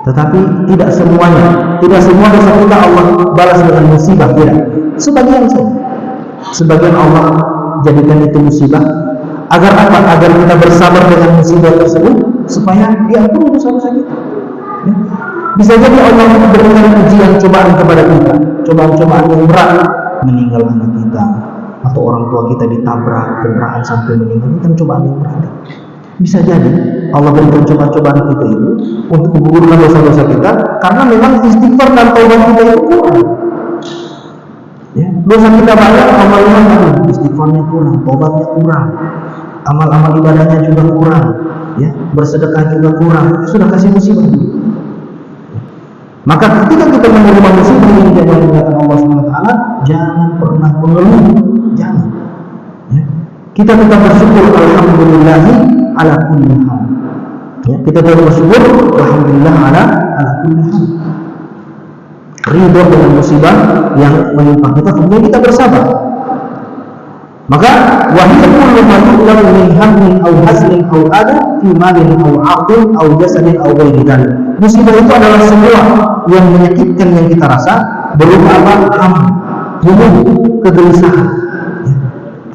Tetapi tidak semuanya, tidak semua dosa kita Allah balas dengan musibah, tidak. Sebagian saja. Sebagian Allah jadikan itu musibah. Agar apa? Agar kita bersabar dengan musibah tersebut, supaya diampuni dosa-dosa kita, ya. Bisa jadi Allah memberikan ujian, cobaan kepada kita, cobaan-cobaan yang berat, meninggal anak kita, atau orang tua kita ditabrak kendaraan sampai meninggal, itu kan cobaan yang berat. Bisa jadi Allah berikan cobaan-cobaan kita itu untuk menggugurkan dosa-dosa kita, karena memang istighfar dan taubat kita itu kurang, ya. Dosa kita banyak, amalnya istighfarnya kurang, taubatnya kurang, amal-amal ibadahnya juga kurang, ya, bersedekah juga kurang, sudah kasih musibah. Maka ketika kita menerima musibah ini dan menggunakan Allah SWT, jangan pernah mengeluh, jangan, ya. Kita tetap bersyukur, alhamdulillahi ala kulli hal, ya. Kita tetap bersyukur, alhamdulillah ala kulli hal. Ridho dengan musibah yang menimpa kita, kemudian kita bersabar. Maka wahiyya kullu ma yu'lamu min hammin aw hazlin aw adha fi malin aw 'aqlin aw jasadin aw ghairi dzalik. Musibah itu adalah semua yang menyakitkan yang kita rasa, berupa apa? Ham, humum, kegelisahan, ya.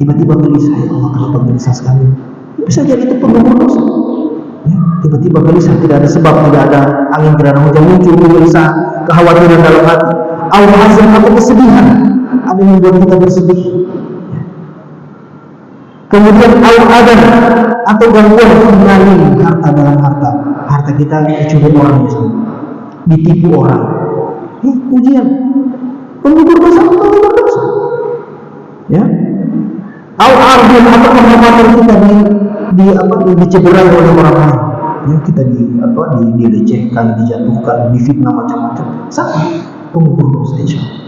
Tiba-tiba gelisah, ya Allah, kenapa gelisah sekali? Bisa jadi itu penggugur dosa, ya. Tiba-tiba gelisah, tidak ada sebab, tidak ada angin, tidak ada hujan, muncul gelisah, kekhawatiran dalam hati, aw hazan, atau kesedihan, ada yang membuat kita bersedih, ya. Kemudian al-adan, atau gangguan pengaruh harta dalam harta kita dicuri orang, misalnya ditipu orang, ujian, penggugur dosa, ya. Al-ardun, atau kehormatan kita dicederai oleh orang lain, yang kita dilecehkan, dijatuhkan, difitnah macam-macam, sama pengukur dosa insya Allah.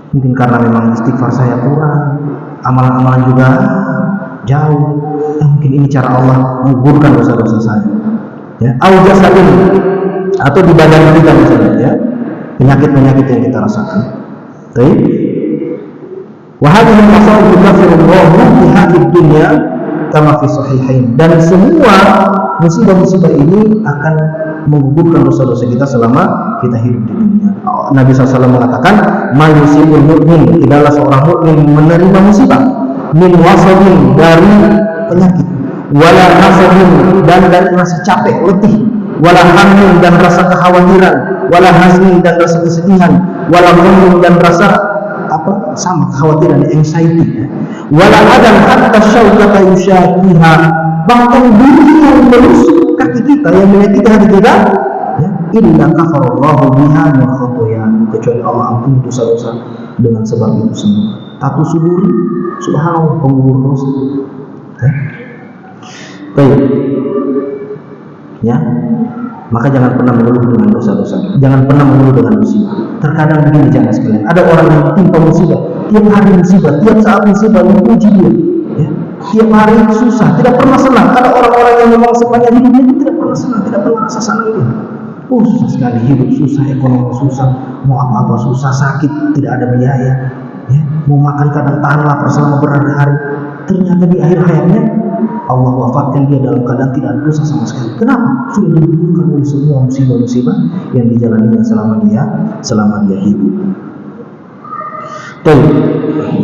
Mungkin karena memang istighfar saya kurang, amalan-amalan juga jauh, mungkin ini cara Allah menggugurkan dosa-dosa saya. Ya, atau di badan kita misalnya, ya, penyakit-penyakit yang kita rasakan. Baik. Wa hadhihi al-masail yukaffirullahu fi hadhihi dunya kama fi sahihain. Dan semua musibah-musibah ini akan menggugurkan dosa-dosa kita selama kita hidup di dunia. Nabi SAW mengatakan, "Ma yusibul mu'min," tidaklah seorang mukmin menerima musibah, min wasabin, dari penyakit, wala nasabin, dan dari rasa capek, letih, wala hammin, dan rasa kekhawatiran, wala hazmin, dan rasa kesedihan, wala ghammin, dan rasa sama kekhawatiran, anxiety, wala adam hatta syaukata yusyakiha, bahkan bumi yang menusuk kaki kita, yang menyakiti hati kita, ya, illa kafarallahu biha min khotoya, kecuali Allah ampuni dosa-dosa dengan sebab itu semua. Tatu suburi, subhanallah, penggugur dosa. Baik, ya, maka jangan pernah mengeluh dengan dosa-dosa, jangan pernah mengeluh dengan musibah. Terkadang begini jangan sekalian, ada orang yang timpa musibah, tiap hari musibah, tiap saat musibah memuji dia, ya, tiap hari susah, tidak pernah senang. Ada orang-orang yang memang sepanjang hidupnya itu tidak pernah senang, tidak pernah rasa senang dia. Susah sekali hidup, susah ekonomi, susah mau apa-apa susah, sakit, tidak ada biaya, ya, mau makan kadang tahan lapar selama berhari-hari. Ternyata di akhir hayatnya Allah wafatkan dia dalam keadaan tidak ada dosa sama sekali. Kenapa? Sudah digugurkan oleh semua musibah-musibah yang dijalaninya selama dia hidup.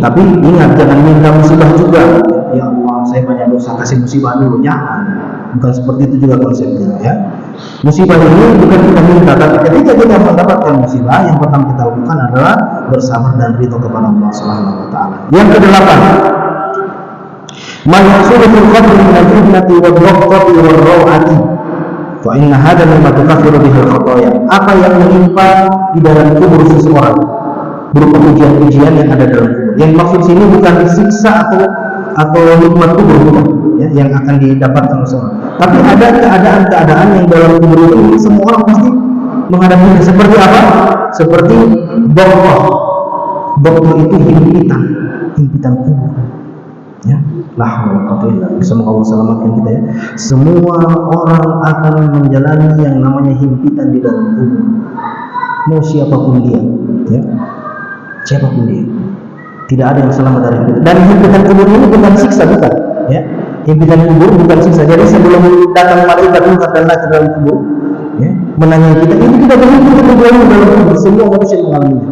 Tapi ingat, jangan minta musibah juga. Ya Allah, saya banyak dosa, kasih musibah dulu. Jangan. Bukan seperti itu juga konsepnya, ya. Musibah ini bukan kita minta, tapi ketika kita mendapatkan musibah, yang pertama kita lakukan adalah bersabar dan ridho kepada Allah Subhanahu wa taala. Yang kedelapan, ma yahsulu fil qabri min al-fitnati wad-dhaqqati war-raw'ati fa inna hadha mimma tukaffiru bihi al-khataaya. Apa yang menimpa di dalam kubur seseorang berupa ujian-ujian yang ada dalam kubur. Yang maksud sini bukan siksa atau nikmat kubur, bukan, ya, yang akan didapatkan seseorang. Tapi ada keadaan-keadaan yang dalam kubur itu semua orang pasti menghadapinya. Seperti apa? Seperti dokter. Dokter itu himpitan kubur. Ya, la haula wala quwwata illa billah. Semoga Allah selamatkan kita, ya. Semua orang akan menjalani yang namanya himpitan di dalam kubur. Mau siapapun dia, ya. Siapapun dia. Tidak ada yang selamat dari itu. Dan himpitan kubur ini bukan siksa, bukan, ya. Himpitan kubur bukan siksa. Jadi sebelum datang malaikat munkar dan nakir dalam kubur, ya, menanya kita, ini tidak berhenti dalam kubur. Semua manusia mengalaminya.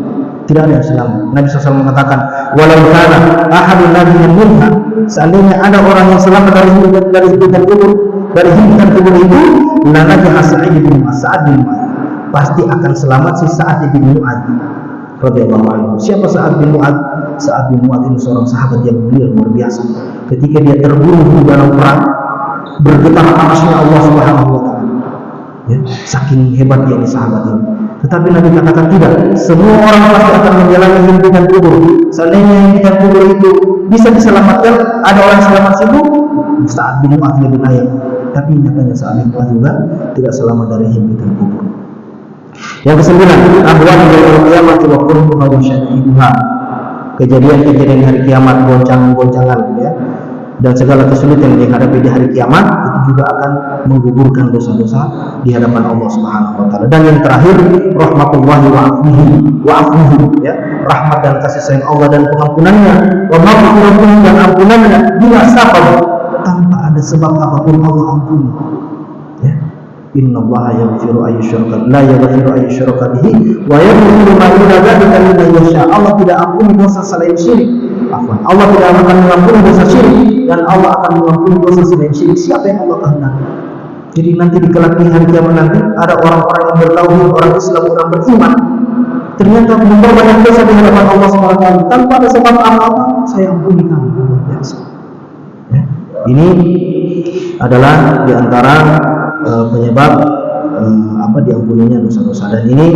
Tidak ada yang selamat. Nabi SAW mengatakan, walau kana ahadun nabiyyin minha, seandainya ada orang yang selamat dari himpitan kubur itu, lanaja Sa'id bin Mu'adz, pasti akan selamat si Sa'ad bin Mu'adz radhiyallahu anhu. Siapa Sa'ad bin Mu'adz? Sa'ad bin Mu'adz ini seorang sahabat yang mulia luar biasa. Ketika dia terbunuh di dalam perang, bergetar arasnya Allah Subhanahu wa taala. Ya, saking hebatnya ini sahabat ini. Tetapi Nabi katakan tidak, semua orang pasti akan menjalani himpitan kubur. Seandainya himpitan kubur itu bisa diselamatkan, ada orang selamat situ, Sa'ad bin Mu'adz lebih layak. Tapi nyatanya Sa'ad bin Mu'adz juga tidak selamat dari himpitan kubur. Yang kesembilan, ahwal yaumil qiyamah wa qurbuha wa syad'iduha. Kejadian-kejadian hari kiamat, goncangan-goncangan, ya, dan segala kesulitan yang dihadapi di hari kiamat itu juga akan menggugurkan dosa-dosa di hadapan Allah Subhanahu wa taala. Dan yang terakhir, rahmatullahi wa afuhu, ya, rahmat dan kasih sayang Allah dan pengampunannya, wa maghfiratuhu, dan ampunannya bila sabab, tanpa ada sebab apapun Allah ampuni, ya. Innallaha yaghfiru ayyusyraka bihi wa yaghfiru ma duna dzalika liman yasha. Allah tidak ampuni dosa selain syirik. Allah tidak akan mengampuni dosa syirik, dan Allah akan mengampuni dosa selain syirik siapa yang Allah kehendaki. Jadi nanti di kelak di hari kiamat nanti ada orang-orang yang bertauhid, orang Islam, orang beriman, ternyata membuat banyak dosa di hadapan Allah SWT tanpa ada sebab apa-apa, saya ampuni kamu. Biasa. Ya. Ini adalah diantara penyebab diampuninya dosa-dosa, dan ini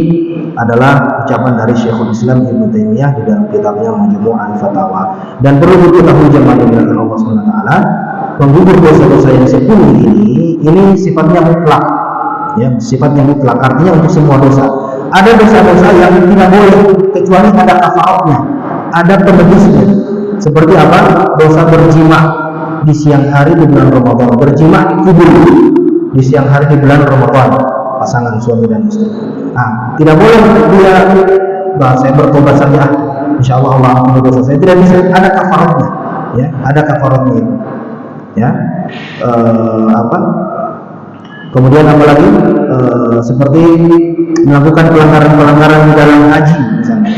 adalah ucapan dari Syekhul Islam Ibnu Taimiyah di dalam kitabnya Majmu' al-Fatawa. Dan perlu diketahui jemaah yang dimuliakan Allah SWT, penggugur dosa-dosa yang 10 ini ini sifatnya mutlak, ya, sifatnya mutlak, artinya untuk semua dosa. Ada dosa-dosa yang tidak boleh kecuali ada kafaratnya, ada penebusnya. Seperti apa? Dosa berjima di siang hari di bulan Ramadan, berjima di kubur di siang hari di bulan Ramadan, pasangan suami dan istri. Nah, tidak boleh dia, saya bertobat saja, insya Allah Allah ampuni dosa saya. Tidak bisa, ada kafaratnya, ya, ada kafaratnya itu, ya. Kemudian apalagi seperti melakukan pelanggaran-pelanggaran di dalam haji misalnya,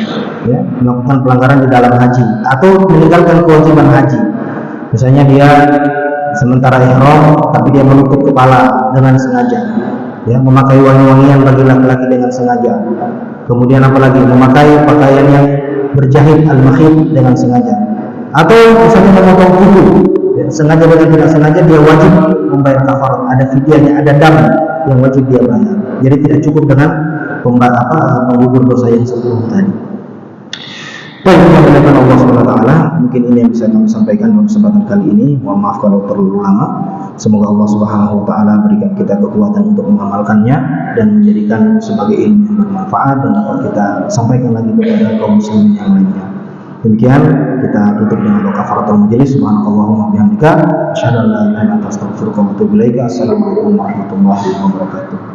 ya, melakukan pelanggaran di dalam haji atau meninggalkan kewajiban haji. Misalnya dia sementara ihram tapi dia menutup kepala dengan sengaja, ya, memakai wangi-wangian bagi laki-laki dengan sengaja. Kemudian apalagi memakai pakaian yang berjahit al-makhit dengan sengaja, atau misalnya memotong kuku, ya, sengaja dan tidak sengaja, dia wajib membayar kafarat, ada fidyahnya, ada dam yang wajib dia bayar. Jadi tidak cukup dengan menggugur dosa yang 10 tadi. Baik, mudah-mudahan Allah SWT, mungkin ini yang bisa kami sampaikan dalam kesempatan kali ini. Mohon maaf kalau terlalu lama. Semoga Allah Subhanahu wa taala berikan kita kekuatan untuk mengamalkannya dan menjadikan sebagai ilmu yang bermanfaat dan dapat kita sampaikan lagi kepada kaum muslimin yang lainnya. Demikian kita tutup dengan doa kafaratul majelis. Subhanakallahumma bihamdika asyhadu an la ilaha illa anta astaghfiruka wa atubu ilaika. Assalamualaikum warahmatullahi wabarakatuh.